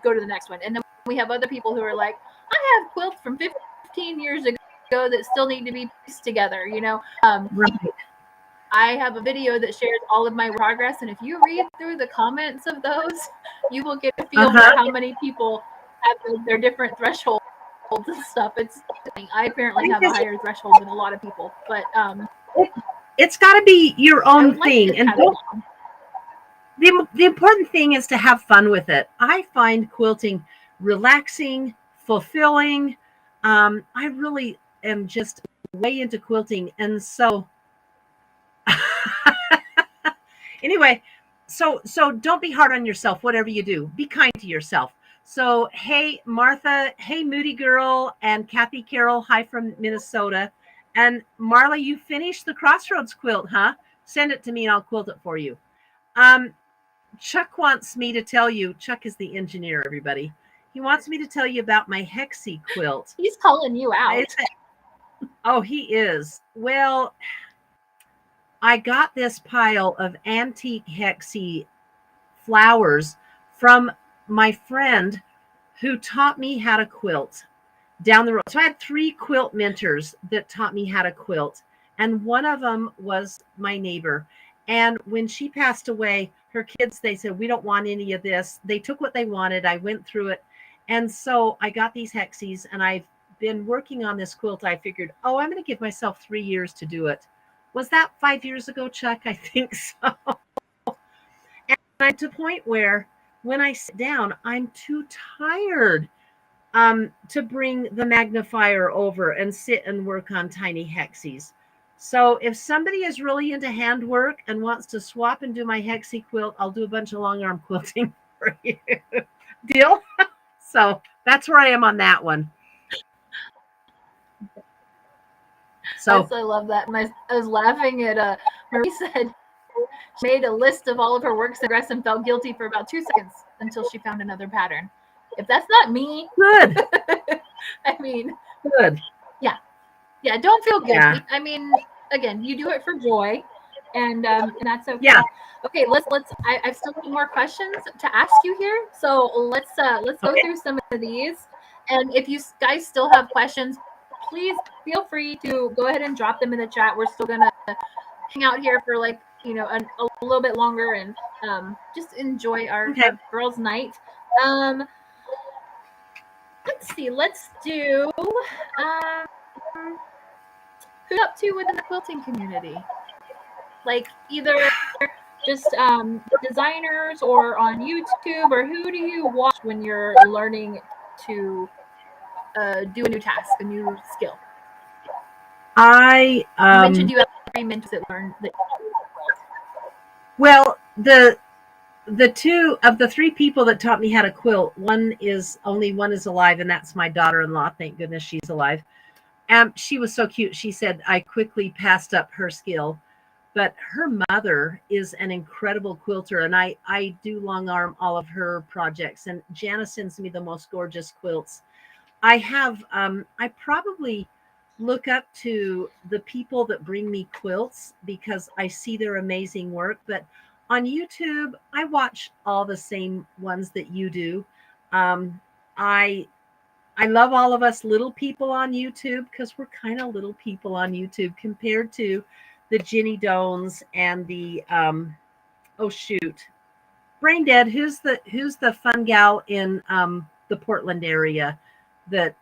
go to the next one. And then we have other people who are like, I have quilts from 15 years ago that still need to be pieced together, you know. I have a video that shares all of my progress, and if you read through the comments of those, you will get a feel for how many people have their different thresholds and stuff. I apparently have a higher threshold than a lot of people, but it's got to be your own thing. And the important thing is to have fun with it. I find quilting relaxing, fulfilling. I really am just way into quilting. And so Anyway, so don't be hard on yourself. Whatever you do, be kind to yourself. So hey, Martha, hey, Moody Girl, and Kathy Carroll, hi from Minnesota, and Marla, you finished the Crossroads quilt, huh? Send it to me and I'll quilt it for you. Um, Chuck wants me to tell you. Chuck is the engineer, everybody. He wants me to tell you about my Hexie quilt. He's calling you out. Oh, he is. Well, I got this pile of antique Hexie flowers from my friend who taught me how to quilt down the road. So I had 3 quilt mentors that taught me how to quilt. And one of them was my neighbor. And when she passed away, her kids, they said, we don't want any of this. They took what they wanted. I went through it. And so I got these Hexies and I've been working on this quilt. I figured, oh, I'm going to give myself 3 years to do it. Was that 5 years ago, Chuck? I think so. And I'm to the point where when I sit down, I'm too tired to bring the magnifier over and sit and work on tiny Hexies. So if somebody is really into handwork and wants to swap and do my Hexie quilt, I'll do a bunch of long arm quilting for you. Deal? So that's where I am on that one. So yes, I love that. And I was laughing at Marie said she made a list of all of her works in progress and felt guilty for about 2 seconds until she found another pattern. If that's not me, good. I mean, Good. Yeah, don't feel guilty. Yeah. I mean, again, you do it for joy, and that's okay. Yeah. Okay, let's. I've still got more questions to ask you here, so let's go through some of these. And if you guys still have questions, please feel free to go ahead and drop them in the chat. We're still gonna hang out here for like a little bit longer and just enjoy our girls' night. Let's see. Let's do. Who's up to within the quilting community? Like either just designers or on YouTube, or who do you watch when you're learning to do a new task, a new skill? I You mentioned you have 3 mentors that learn that. Well, the 2 of the 3 people that taught me how to quilt, only one is alive, and that's my daughter-in-law. Thank goodness she's alive. She was so cute. She said I quickly passed up her skill, but her mother is an incredible quilter, and I do long arm all of her projects. And Jana sends me the most gorgeous quilts. I probably look up to the people that bring me quilts because I see their amazing work. But on YouTube, I watch all the same ones that you do. I love all of us little people on YouTube because we're kind of little people on YouTube compared to the Ginny Dones and the Brain Dead. Who's the fun gal in the Portland area that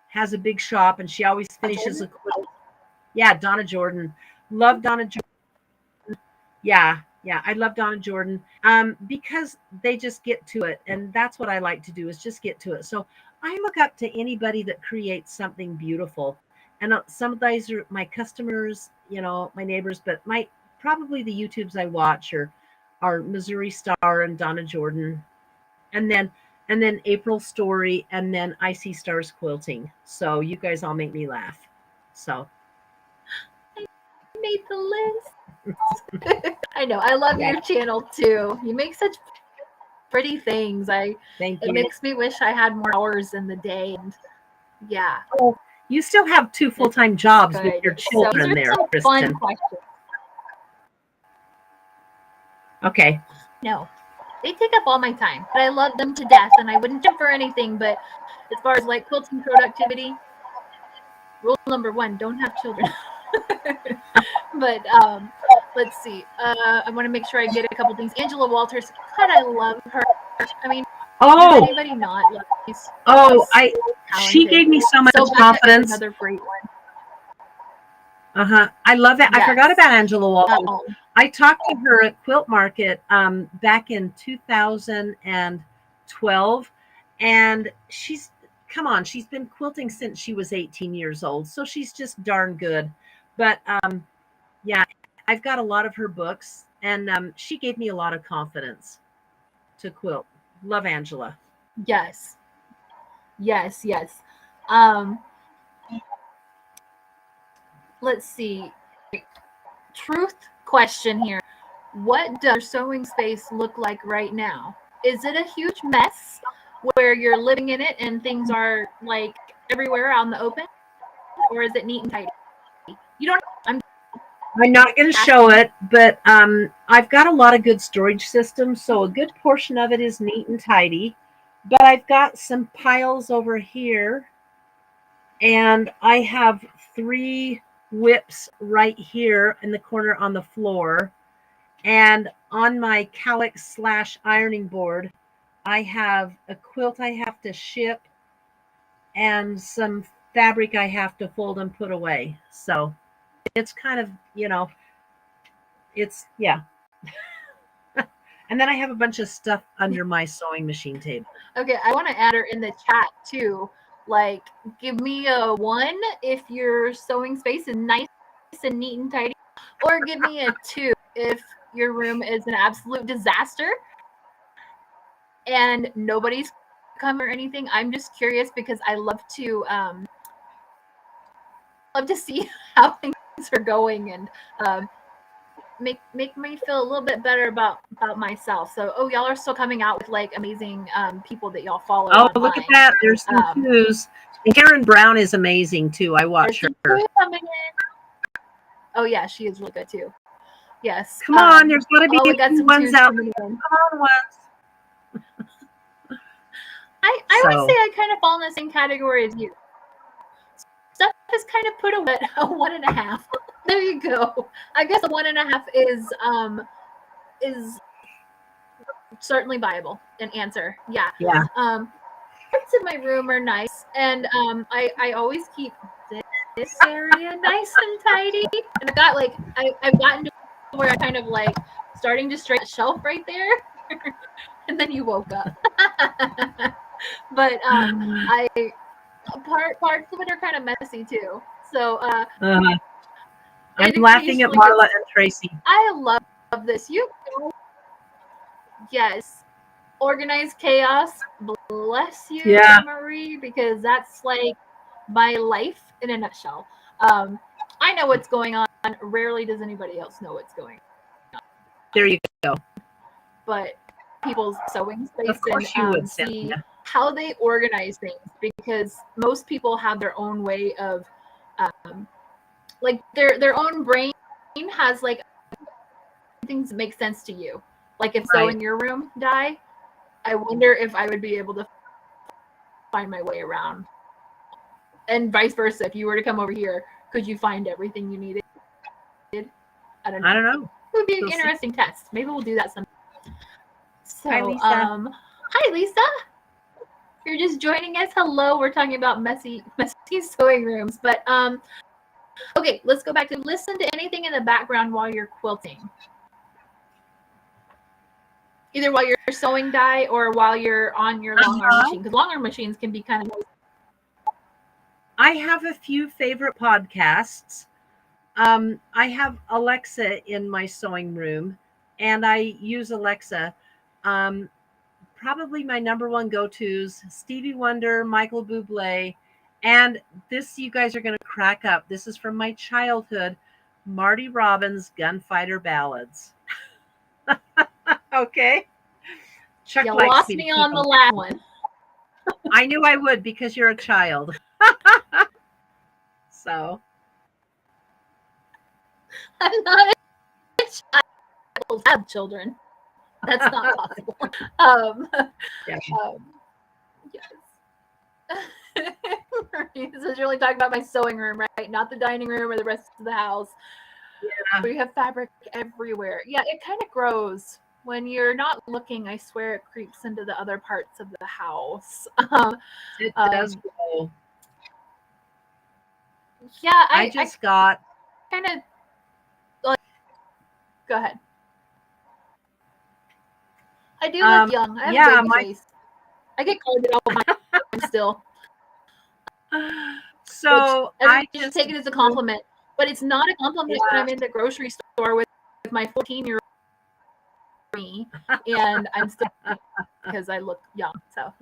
has a big shop and she always finishes a quilt? Yeah, Donna Jordan. Love Donna Jordan. Yeah, I love Donna Jordan because they just get to it, and that's what I like to do is just get to it. So I look up to anybody that creates something beautiful, and some of these are my customers, my neighbors, but probably the YouTubes I watch are Missouri Star and Donna Jordan, and then April Story, and then Icy Stars Quilting. So you guys all make me laugh. So I made the list. I know. I love your channel too. You make such pretty things. Thank you. It makes me wish I had more hours in the day. And yeah. Oh, you still have 2 full-time jobs with your children there, Kristen. Fun questions. Okay. No, they take up all my time, but I love them to death, and I wouldn't jump for anything. But as far as like quilting productivity, rule number 1: don't have children. But let's see. I want to make sure I get a couple things. Angela Walters, God, I love her. I mean, does anybody not love these? She gave me so much confidence. Another great one. I love it. Yes. I forgot about Angela Walters. I talked to her at Quilt Market back in 2012, and she's been quilting since she was 18 years old, so she's just darn good. But yeah, I've got a lot of her books, and she gave me a lot of confidence to quilt. Love Angela. Yes. Yes, yes. Um, let's see. Truth question here. What does your sewing space look like right now? Is it a huge mess where you're living in it and things are like everywhere out in the open? Or is it neat and tidy? You don't I'm not going to show it, but I've got a lot of good storage systems, so a good portion of it is neat and tidy. But I've got some piles over here, and I have 3 whips right here in the corner on the floor. And on my calyx / ironing board, I have a quilt I have to ship and some fabric I have to fold and put away. So it's kind of, it's, yeah. And then I have a bunch of stuff under my sewing machine table. Okay, I want to add her in the chat too. Like, give me a 1 if your sewing space is nice and neat and tidy, or give me a 2 if your room is an absolute disaster and nobody's come or anything. I'm just curious because I love to see how things are going and make me feel a little bit better about myself. So, y'all are still coming out with like amazing people that y'all follow. Oh, online. look at that! There's some twos. And Karen Brown is amazing too. I watch her. Coming in. Oh yeah, she is really good too. Yes. Come on, there's got to be we got some ones out there. Come on, ones. I would say I kind of fall in the same category as you. Stuff is kind of put away at a 1.5. There you go. I guess a 1.5 is certainly viable. An answer. Yeah. Yeah. Parts of my room are nice, and I always keep this area nice and tidy. And I've got I've gotten to where I'm kind of like starting to straighten the shelf right there, and then you woke up. But parts of it are kind of messy too. So I'm laughing at Marla and Tracy. I love this. Yes. Organized chaos. Bless you, Marie, because that's like my life in a nutshell. I know what's going on. Rarely does anybody else know what's going on. There you go. But people's sewing space of course and you would, see how they organize things, because most people have their own way of like their own brain has like things that make sense to you. Like if sewing your room die, I wonder if I would be able to find my way around. And vice versa. If you were to come over here, could you find everything you needed? I don't know. It would be an interesting test. Maybe we'll do that sometime. So, hi, Lisa. Hi, Lisa. You're just joining us. Hello. We're talking about messy sewing rooms. But okay, let's go back to listen to anything in the background while you're quilting. Either while you're sewing dye or while you're on your longarm machine, because longarm machines can be kind of noisy. I have a few favorite podcasts. I have Alexa in my sewing room, and I use Alexa. Probably my number one go-tos: Stevie Wonder, Michael Bublé, and this, you guys are going to crack up. This is from my childhood: Marty Robbins' Gunfighter Ballads. Okay. Chuck you lost me on the last one. I knew I would, because you're a child. So I'm not a child. I have children. That's not possible. Yes. This is really talking about my sewing room, right? Not the dining room or the rest of the house. Yeah. We have fabric everywhere. Yeah, it kind of grows. When you're not looking, I swear it creeps into the other parts of the house. It does grow. Yeah, I got kind of like, go ahead. I do look young. I have a baby face. I get called it all the time still. So I just take it as a compliment, but it's not a compliment when I'm in the grocery store store with my 14-year-old me, and I'm still because I look young. So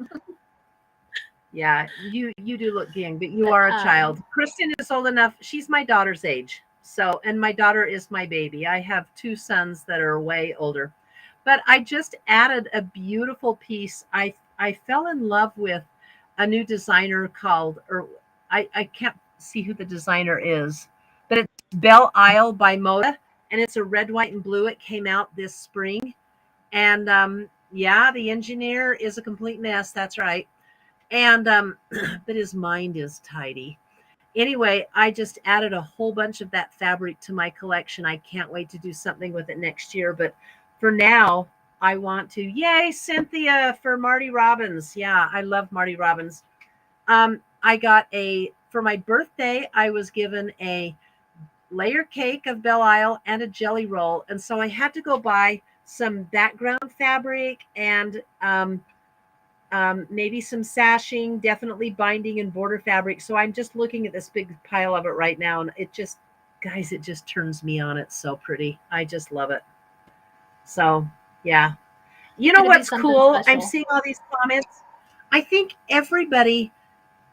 Yeah, you do look young, but you are a child. Kristen is old enough. She's my daughter's age. So, and my daughter is my baby. I have two sons that are way older. But I just added a beautiful piece. I fell in love with a new designer called, or I can't see who the designer is, but it's Belle Isle by Moda, and it's a red, white, and blue. It came out this spring. And yeah, the engineer is a complete mess. That's right. And but his mind is tidy. Anyway, I just added a whole bunch of that fabric to my collection. I can't wait to do something with it next year, but for now I want to. Yay, Cynthia, for Marty Robbins. Yeah, I love Marty Robbins. I got for my birthday I was given a layer cake of Belle Isle and a jelly roll, and so I had to go buy some background fabric and maybe some sashing, definitely binding and border fabric. So I'm just looking at this big pile of it right now, and it just, guys, it just turns me on. It's so pretty. I just love it. So yeah, you know what's cool? Special. I'm seeing all these comments. I think everybody,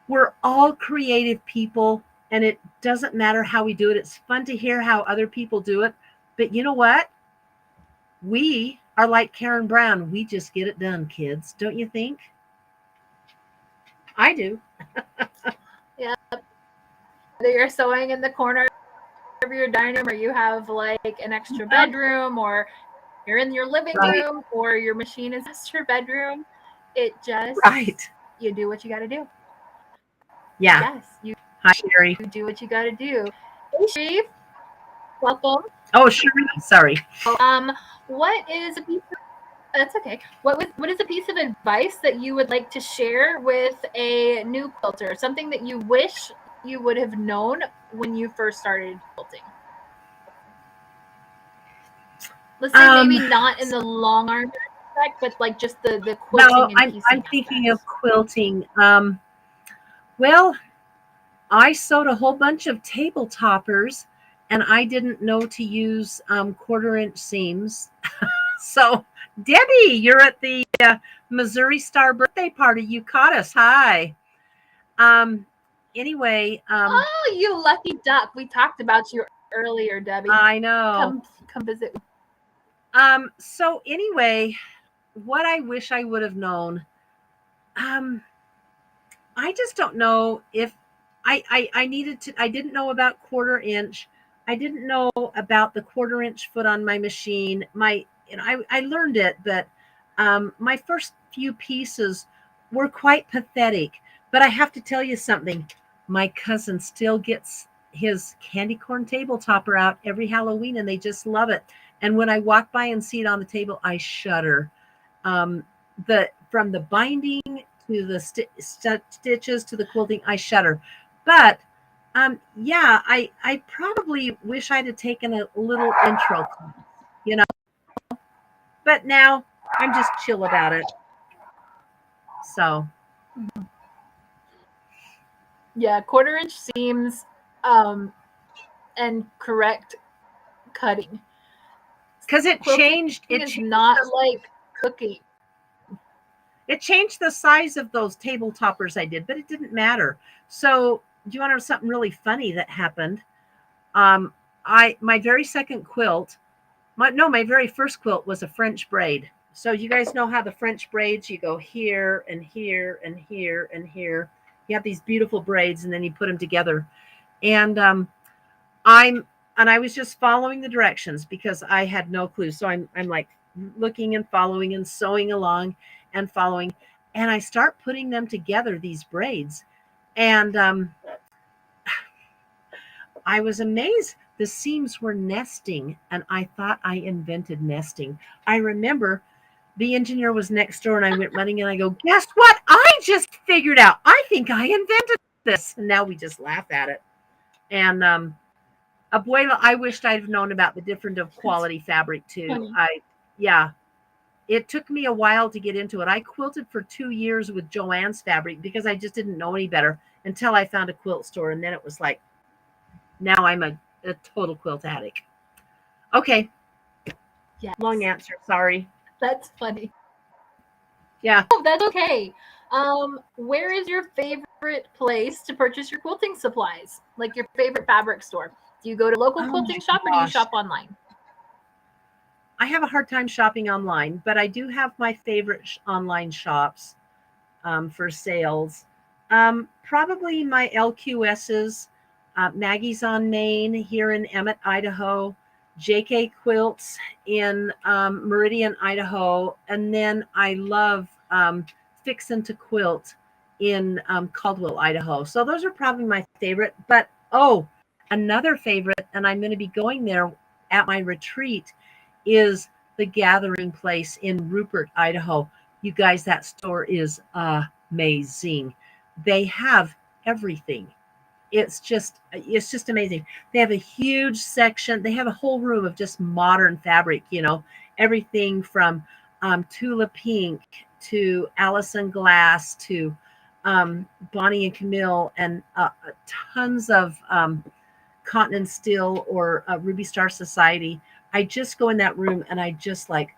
we're all creative people, and it doesn't matter how we do it. It's fun to hear how other people do it. But you know what? We are like Karen Brown. We just get it done, kids. Don't you think? I do. Yeah. Whether you're sewing in the corner of your dining room, or you have like an extra bedroom, or you're in your living room, or your machine is your bedroom, it just you do what you got to do. Yeah. Yes. Hi, Sherry. You do what you got to do. Hey, Sherry. Welcome. Oh, Sherry. Sorry. What is a piece of, that's okay. What is a piece of advice that you would like to share with a new quilter? Something that you wish you would have known when you first started quilting? Let's say maybe not in the long arm aspect, but like just the quilting. No, I'm thinking of quilting. Well, I sewed a whole bunch of table toppers, and I didn't know to use 1/4-inch seams. So, Debbie, you're at the Missouri Star birthday party. You caught us. Hi. Anyway. Oh, you lucky duck. We talked about you earlier, Debbie. I know. Come visit. So anyway, what I wish I would have known, I just don't know if I needed to. I didn't know about 1/4-inch. I didn't know about the 1/4-inch foot on my machine. I learned it, but my first few pieces were quite pathetic. But I have to tell you something. My cousin still gets his candy corn table topper out every Halloween, and they just love it. And when I walk by and see it on the table, I shudder. From the binding to the stitches to the quilting, I shudder. But yeah, I probably wish I'd have taken a little intro class, you know. But now I'm just chill about it. So yeah, 1/4-inch seams and correct cutting, because it changed. It's not like cooking. It changed the size of those table toppers I did, but it didn't matter. So do you want to know something really funny that happened? My very second quilt, my very first quilt was a French braid. So you guys know how the French braids, you go here and here and here and here. You have these beautiful braids, and then you put them together. And I was just following the directions because I had no clue. So I'm like looking and following and sewing along and following, and I start putting them together, these braids, and I was amazed. The seams were nesting, and I thought I invented nesting. I remember the engineer was next door, and I went running, and I go, guess what? I just figured out. I think I invented this. And now we just laugh at it. And Abuela, I wished I'd have known about the different of quality fabric too. It took me a while to get into it. I quilted for 2 years with Joann's fabric because I just didn't know any better until I found a quilt store. And then it was like, now I'm a total quilt addict. Okay. Yes. Long answer. Sorry. That's funny. Yeah. Oh, that's okay. Where is your favorite place to purchase your quilting supplies? Like your favorite fabric store? Do you go to local Oh quilting my shop or do you gosh. shop online? I have a hard time shopping online, but I do have my favorite online shops for sales. Probably my LQSs, Maggie's on Main here in Emmett, Idaho, JK Quilts in Meridian, Idaho, and then I love Fixin' to Quilt in Caldwell, Idaho. So those are probably my favorite. But oh, another favorite, and I'm going to be going there at my retreat, is the Gathering Place in Rupert, Idaho. You guys, that store is amazing. They have everything. It's just amazing. They have a huge section. They have a whole room of just modern fabric, everything from Tula Pink to Allison Glass to Bonnie and Camille, and tons of Cotton and Steel or Ruby Star Society. I just go in that room and I just like,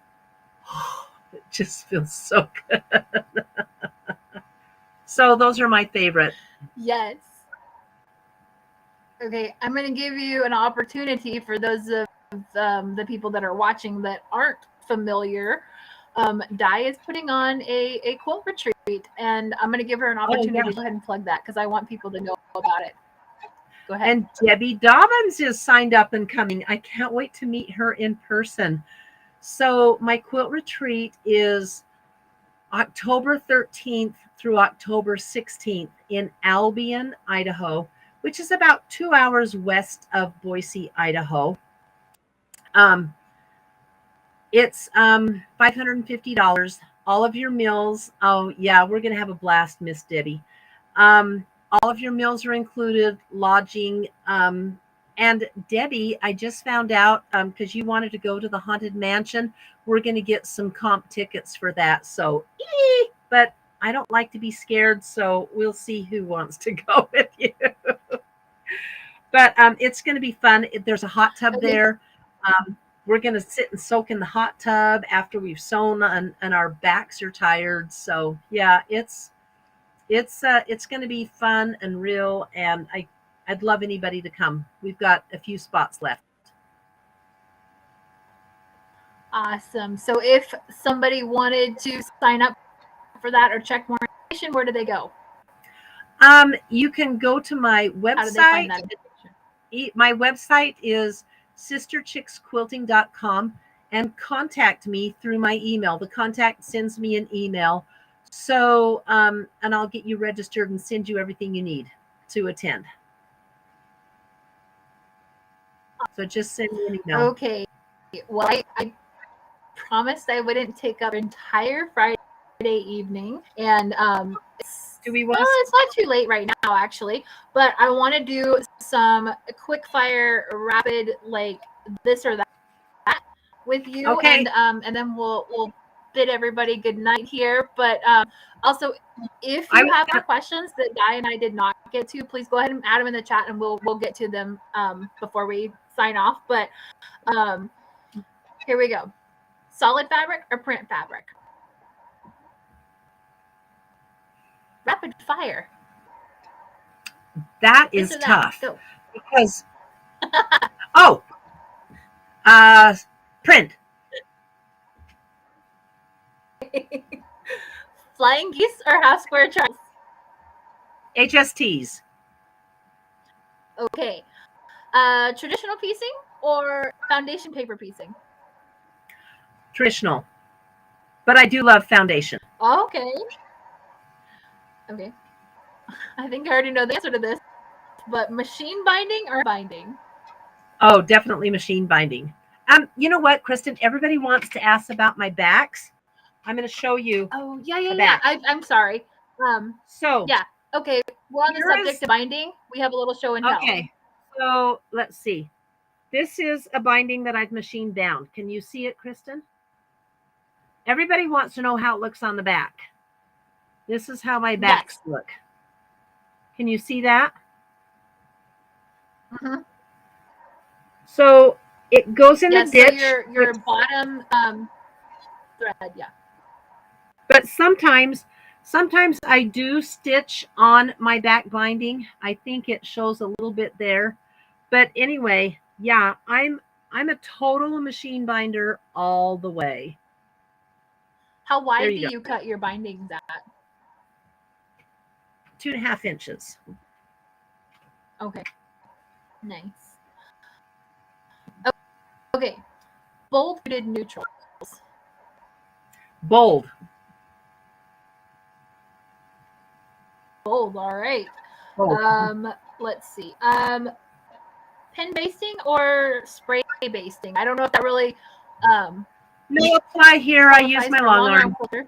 oh, it just feels so good. So those are my favorite. Yes. Okay, I'm going to give you an opportunity for those of the people that are watching that aren't familiar. Di is putting on a quilt retreat, and I'm going to give her an opportunity to go ahead and plug that because I want people to know about it. Go ahead. And Debbie Dobbins is signed up and coming. I can't wait to meet her in person. So my quilt retreat is October 13th through October 16th in Albion, Idaho, which is about 2 hours west of Boise, Idaho. It's $550. All of your meals. Oh yeah, we're gonna have a blast, Miss Debbie. All of your meals are included, lodging. And Debbie, I just found out because you wanted to go to the Haunted Mansion, we're going to get some comp tickets for that. So, but I don't like to be scared, so we'll see who wants to go with you. But it's going to be fun. There's a hot tub there. We're going to sit and soak in the hot tub after we've sewn and our backs are tired. So yeah, it's going to be fun and real, and I'd love anybody to come. We've got a few spots left. Awesome. So if somebody wanted to sign up for that or check more information, where do they go? You can go to my website. How do they find that? My website is sisterchicksquilting.com, and contact me through my email. The contact sends me an email. So, and I'll get you registered and send you everything you need to attend. So just send me an email. Okay. Well, I promised I wouldn't take up entire Friday evening, and do we want? It's not too late right now, actually, but I want to do some quick fire, rapid, like this or that with you, okay. And then we'll bid everybody good night here. But also, if you have more questions that Di and I did not get to, please go ahead and add them in the chat, and we'll get to them before we sign off. But here we go. Solid fabric or print fabric? Rapid fire. That is tough. Go. Because print. Flying geese or half square charts? HSTs. Okay. Traditional piecing or foundation paper piecing? Traditional. But I do love foundation. Okay. Okay. I think I already know the answer to this, but machine binding or binding? Oh, definitely machine binding. You know what, Kristen? Everybody wants to ask about my backs. I'm going to show you. Oh, yeah. I'm sorry. So yeah. Okay. We're on the subject of binding. We have a little show and tell. Okay. So let's see. This is a binding that I've machined down. Can you see it, Kristen? Everybody wants to know how it looks on the back. This is how my backs look. Can you see that? Mm-hmm. So It goes in the ditch. So your bottom thread, yeah. But sometimes I do stitch on my back binding. I think it shows a little bit there. But anyway, yeah, I'm a total machine binder all the way. How wide do you cut your bindings at? 2.5 inches. Okay. Nice. Okay. Bold neutrals. Bold. Bold, all right. Bold. Let's see. Pin basting or spray basting? I don't know if that really no apply here. I use my long arm. quilter.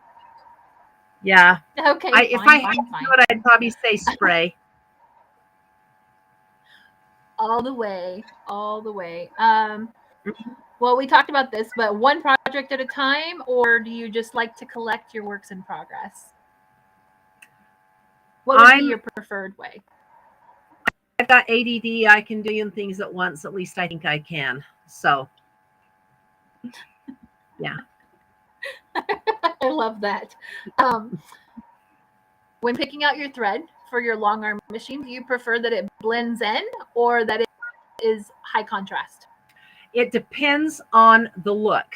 Yeah. Okay. If I had to do it, I'd probably say spray. All the way. Well, we talked about this, but one project at a time, or do you just like to collect your works in progress? What would be your preferred way? I've got ADD. I can do things at once. At least I think I can. So, yeah. I love that. When picking out your thread for your long arm machine, do you prefer that it blends in or that it is high contrast? It depends on the look.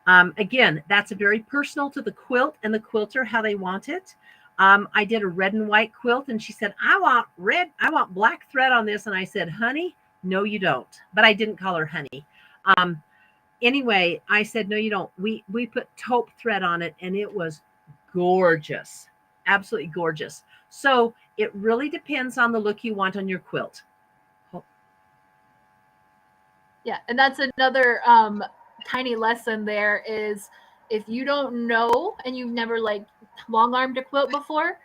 Again, that's very personal to the quilt and the quilter, how they want it. I did a red and white quilt and she said, I want black thread on this. And I said, honey, no, you don't. But I didn't call her honey. Anyway, I said, no, you don't. We put taupe thread on it and it was gorgeous. Absolutely gorgeous. So it really depends on the look you want on your quilt. Yeah. And that's another tiny lesson there is if you don't know and you've never like long armed a quilt before,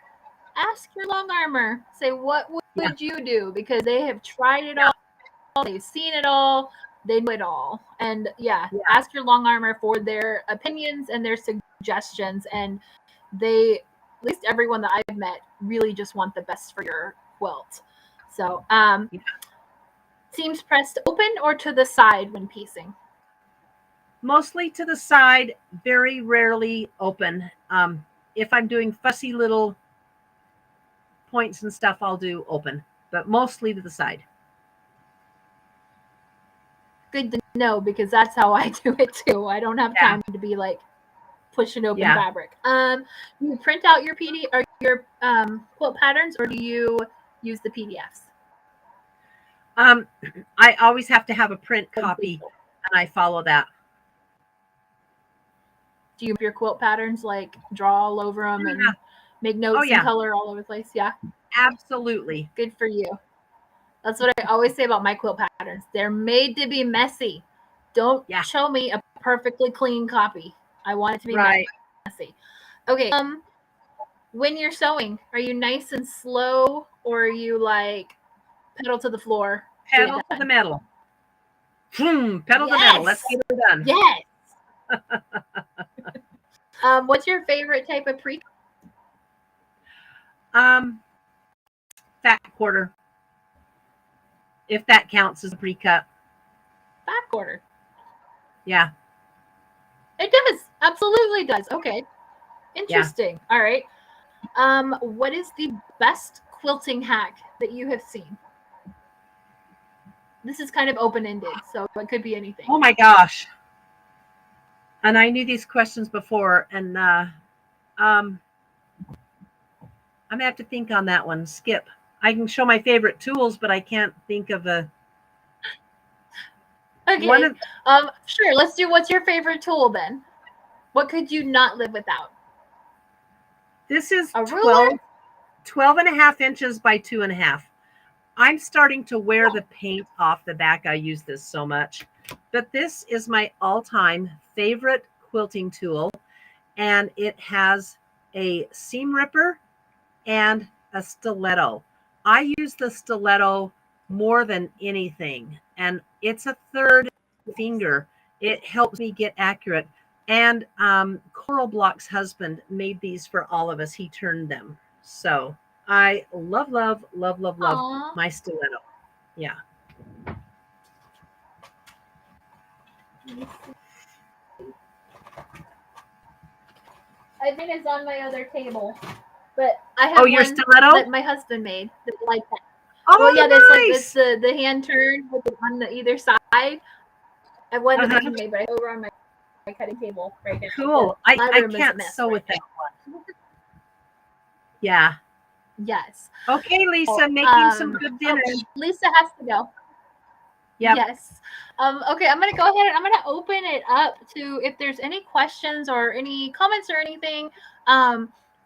ask your long armor. Say, what would you do? Because they have tried it all. They've seen it all. They know it all. And ask your long armor for their opinions and their suggestions. And they, at least everyone that I've met, really just want the best for your quilt. So, seams pressed open or to the side when piecing? Mostly to the side, very rarely open. If I'm doing fussy little points and stuff, I'll do open, but mostly to the side. Good to know because that's how I do it too. I don't have time to be like pushing open fabric. You print out your PD or your quilt patterns, or do you use the PDFs? I always have to have a print copy, and I follow that. Do you your quilt patterns like draw all over them and make notes in color all over the place? Yeah, absolutely. Good for you. That's what I always say about my quilt patterns. They're made to be messy. Don't show me a perfectly clean copy. I want it to be messy. Okay. When you're sewing, are you nice and slow, or are you like pedal to the floor? Pedal to the metal. Pedal to the metal. Let's get it done. Yes. What's your favorite type of pre? Fat quarter. If that counts as a pre-cut. Fat quarter. Yeah. It does. Absolutely does. Okay. Interesting. All right. What is the best quilting hack that you have seen? This is kind of open-ended, so it could be anything. Oh my gosh. And I knew these questions before, and I'm gonna have to think on that one. Skip. I can show my favorite tools, but I can't think of a. Okay. Sure. Let's do. What's your favorite tool then? What could you not live without? This is a ruler? 12.5 inches by 2.5. I'm starting to wear the paint off the back. I use this so much, but this is my all-time favorite quilting tool, and it has a seam ripper and a stiletto. I use the stiletto more than anything, and it's a third finger. It helps me get accurate. And Coral Block's husband made these for all of us. He turned them. So I love my stiletto. Yeah. Mine is on my other table, but I have your one stiletto? that my husband made that's like that. Oh, Well, yeah, nice. that's like it's the hand turn with on the either side. I have one that he made, but I over on my cutting table right now. Cool. I can't sew with that one. Yeah. Yes. Okay, Lisa, making some good dinner. Oh, Lisa has to go. Yep. Yes. Okay, I'm going to go ahead and I'm going to open it up to if there's any questions or any comments or anything.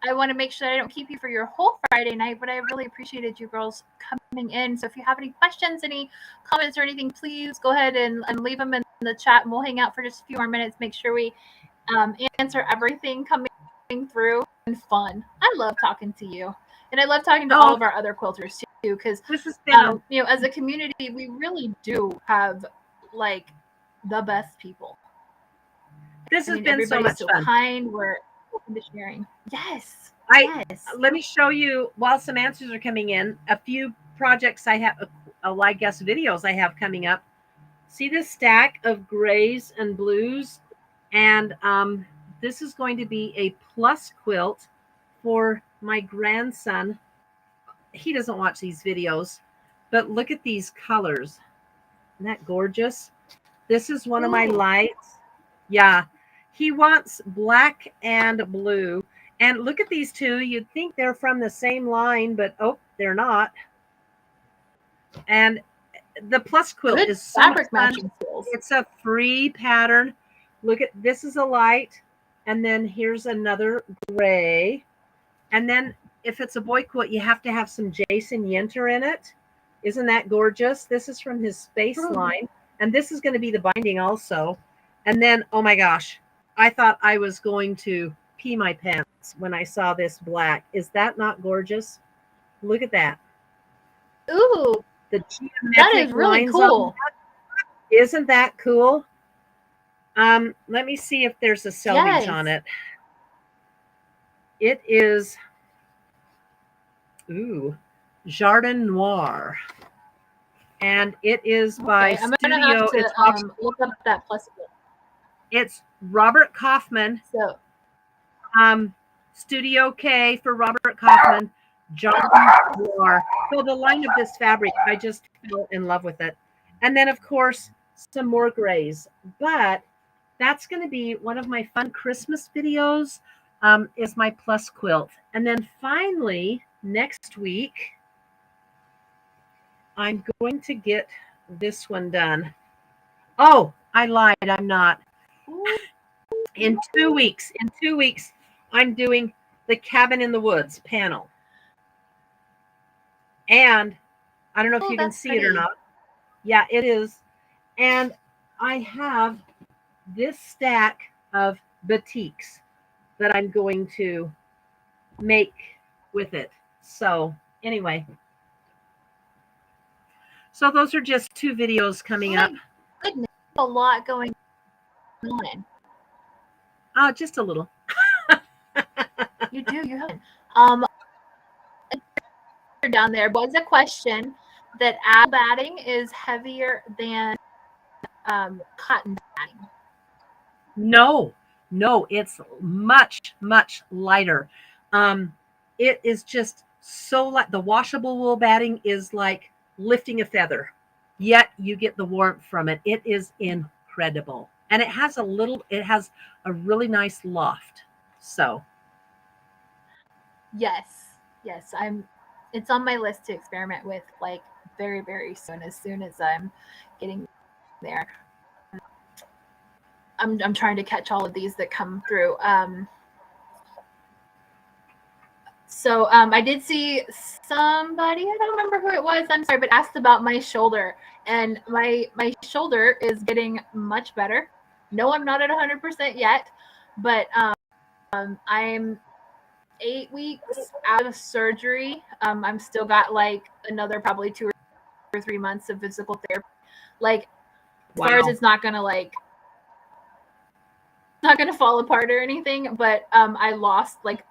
I want to make sure that I don't keep you for your whole Friday night, but I really appreciated you girls coming in. So if you have any questions, any comments or anything, please go ahead and leave them in the chat and we'll hang out for just a few more minutes. Make sure we answer everything coming through and fun. I love talking to you. And I love talking to all of our other quilters too, because this has been you know, as a community, we really do have like the best people. This has been so much fun. Kind. We're open to sharing. Yes. Let me show you while some answers are coming in. A few projects I have, I guess videos I have coming up. See this stack of grays and blues, and this is going to be a plus quilt for my grandson. He doesn't watch these videos, but look at these colors. Isn't that gorgeous? This is one of my lights. Yeah, he wants black and blue. And look at these two. You'd think they're from the same line, but oh, they're not. And the plus quilt is so fabric much matching skills. It's a free pattern. Look at this is a light, and then here's another gray. And then if it's a boy quilt, you have to have some Jason Yenter in it. Isn't that gorgeous? This is from his space line. And this is going to be the binding also. And then, oh my gosh, I thought I was going to pee my pants when I saw this black. Is that not gorgeous? Look at that. Ooh, the geometric that is really cool. Isn't that cool? Let me see if there's a selvage on it. It is, Jardin Noir. And it is by I'm Studio. gonna have to look up that plus. It's Robert Kaufman. So, Studio K for Robert Kaufman. Jardin Noir. So the line of this fabric, I just fell in love with it. And then, of course, some more grays. But that's going to be one of my fun Christmas videos. Is my plus quilt. And then finally, next week, I'm going to get this one done. Oh, I lied. I'm not. In 2 weeks, I'm doing the Cabin in the Woods panel. And I don't know if you can see it or not. Yeah, it is. And I have this stack of batiks that I'm going to make with it. So anyway. So those are just 2 videos coming up. Goodness, a lot going on. Oh, just a little. You do. You have. Down there was a question that ab batting is heavier than cotton batting. No, it's much, much lighter. It is just so light. The washable wool batting is like lifting a feather, yet you get the warmth from it. It is incredible. And it has a really nice loft. So yes, it's on my list to experiment with like very, very soon, as I'm getting there. I'm trying to catch all of these that come through. So I did see somebody, I don't remember who it was, I'm sorry, but asked about my shoulder. And my shoulder is getting much better. No, I'm not at 100% yet, but I'm 8 weeks out of surgery. I'm still got like another probably 2 or 3 months of physical therapy. Like, as far as it's not gonna fall apart or anything, but I lost like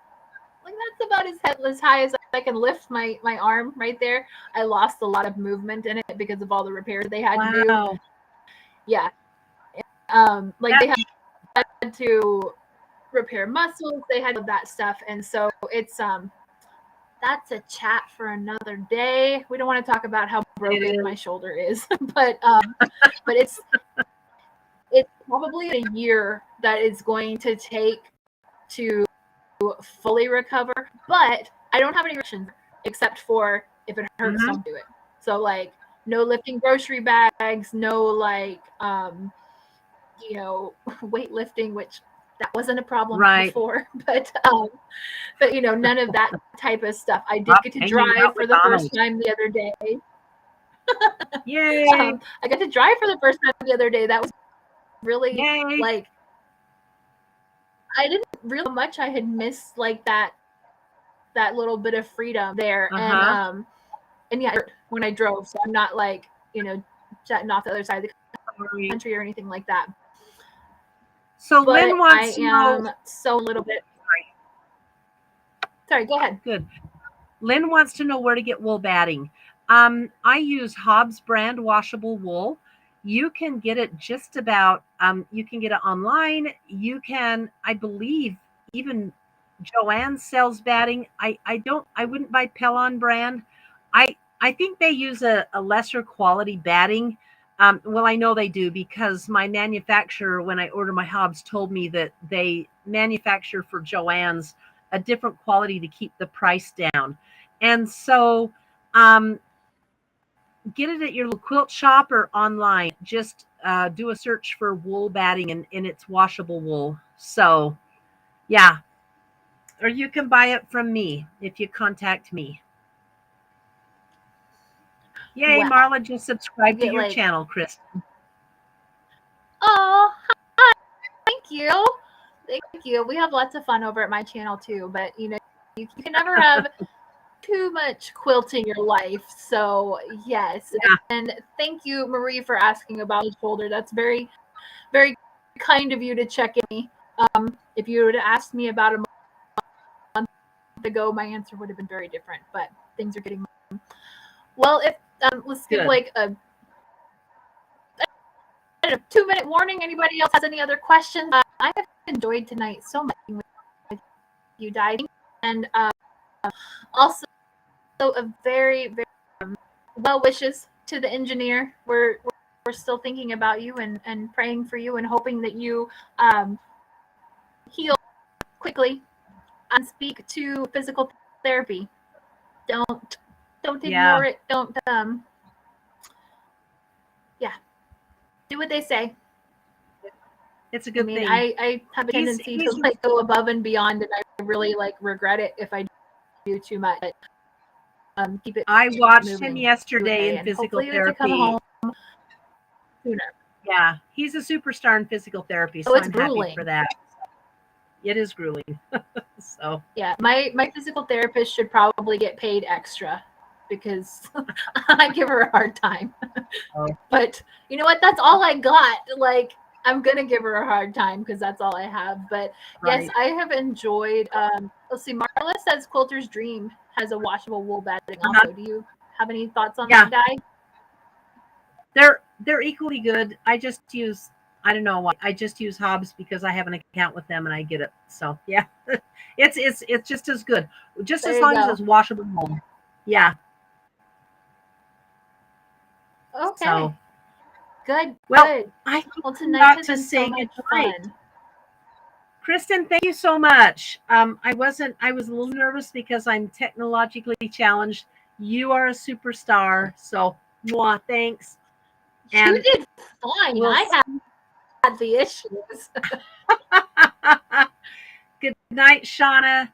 that's about as high as I can lift my arm right there. I lost a lot of movement in it because of all the repairs they had to do. Yeah. like they had to repair muscles, they had that stuff, and so it's that's a chat for another day. We don't want to talk about how broken my shoulder is, but it's probably a year that it's going to take to fully recover. But I don't have any restrictions except for if it hurts, don't do it. So like no lifting grocery bags, no like weightlifting, which that wasn't a problem before, but none of that type of stuff. I did get to drive for the first time the other day. Yay! I got to drive for the first time the other day. That was really like I didn't realize how much I had missed like that little bit of freedom there, and yeah, when I drove, so I'm not like jetting off the other side of the country or anything like that. So but Lynn wants to know. So a little bit. Sorry, go ahead. Good. Lynn wants to know where to get wool batting. I use Hobbs brand washable wool. You can get it just about. You can get it online. You can, I believe, even Joanne sells batting. I wouldn't buy Pellon brand. I think they use a lesser quality batting. Well, I know they do because my manufacturer, when I order my Hobbs, told me that they manufacture for Joanne's a different quality to keep the price down. And so get it at your little quilt shop or online. Just do a search for wool batting and it's washable wool. So, yeah. Or you can buy it from me if you contact me. Yay, wow. Marla just subscribed to your channel, Kristen. Oh, hi. Thank you. Thank you. We have lots of fun over at my channel too, but you can never have too much quilting in your life. So yes. Yeah. And thank you, Marie, for asking about the shoulder. That's very, very kind of you to check in me. If you would have asked me about a month ago, my answer would have been very different, but things are getting well. If let's give like a 2-minute warning. Anybody else has any other questions? I have enjoyed tonight so much with you, diving, and also a very, very well wishes to the engineer. We're still thinking about you and praying for you and hoping that you heal quickly and speak to physical therapy. Don't ignore it. Don't do what they say. It's a good thing. I have a tendency to like go above and beyond, and I really like regret it if I do too much. But, keep it. I watched him yesterday in physical therapy. Come home sooner. Yeah, he's a superstar in physical therapy, so I'm happy for that. It is grueling. So yeah, my physical therapist should probably get paid extra because I give her a hard time. Oh. But you know what? That's all I got. Like, I'm going to give her a hard time because that's all I have. But yes, I have enjoyed, let's see, Marla says Quilter's Dream has a washable wool batting also. Do you have any thoughts on that dye? They're equally good. I just use, I don't know why. I just use Hobbs because I have an account with them and I get it. So yeah, it's just as good. Just as long as it's washable wool. Yeah. Okay. So, good. Well, good. Well, tonight has been so much fun. Kristen, thank you so much. I was a little nervous because I'm technologically challenged. You are a superstar. So, thanks. And you did fine. I had the issues. Good night, Shauna.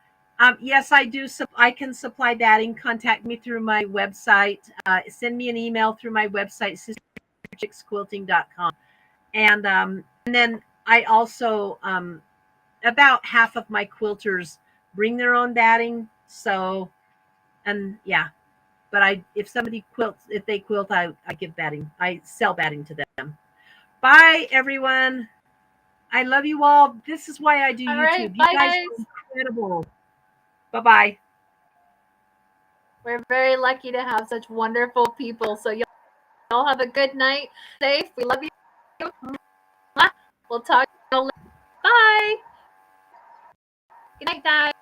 Yes, I do. I can supply batting. Contact me through my website. Send me an email through my website, sisterchicksquilting.com. And then I also, about half of my quilters bring their own batting. So, and yeah, but if somebody quilts, if they quilt, I give batting. I sell batting to them. Bye, everyone. I love you all. This is why I do YouTube. Right, bye, you guys are incredible. Bye-bye. We're very lucky to have such wonderful people. So y'all have a good night. Safe. We love you. We'll talk later. Bye. Good night, guys.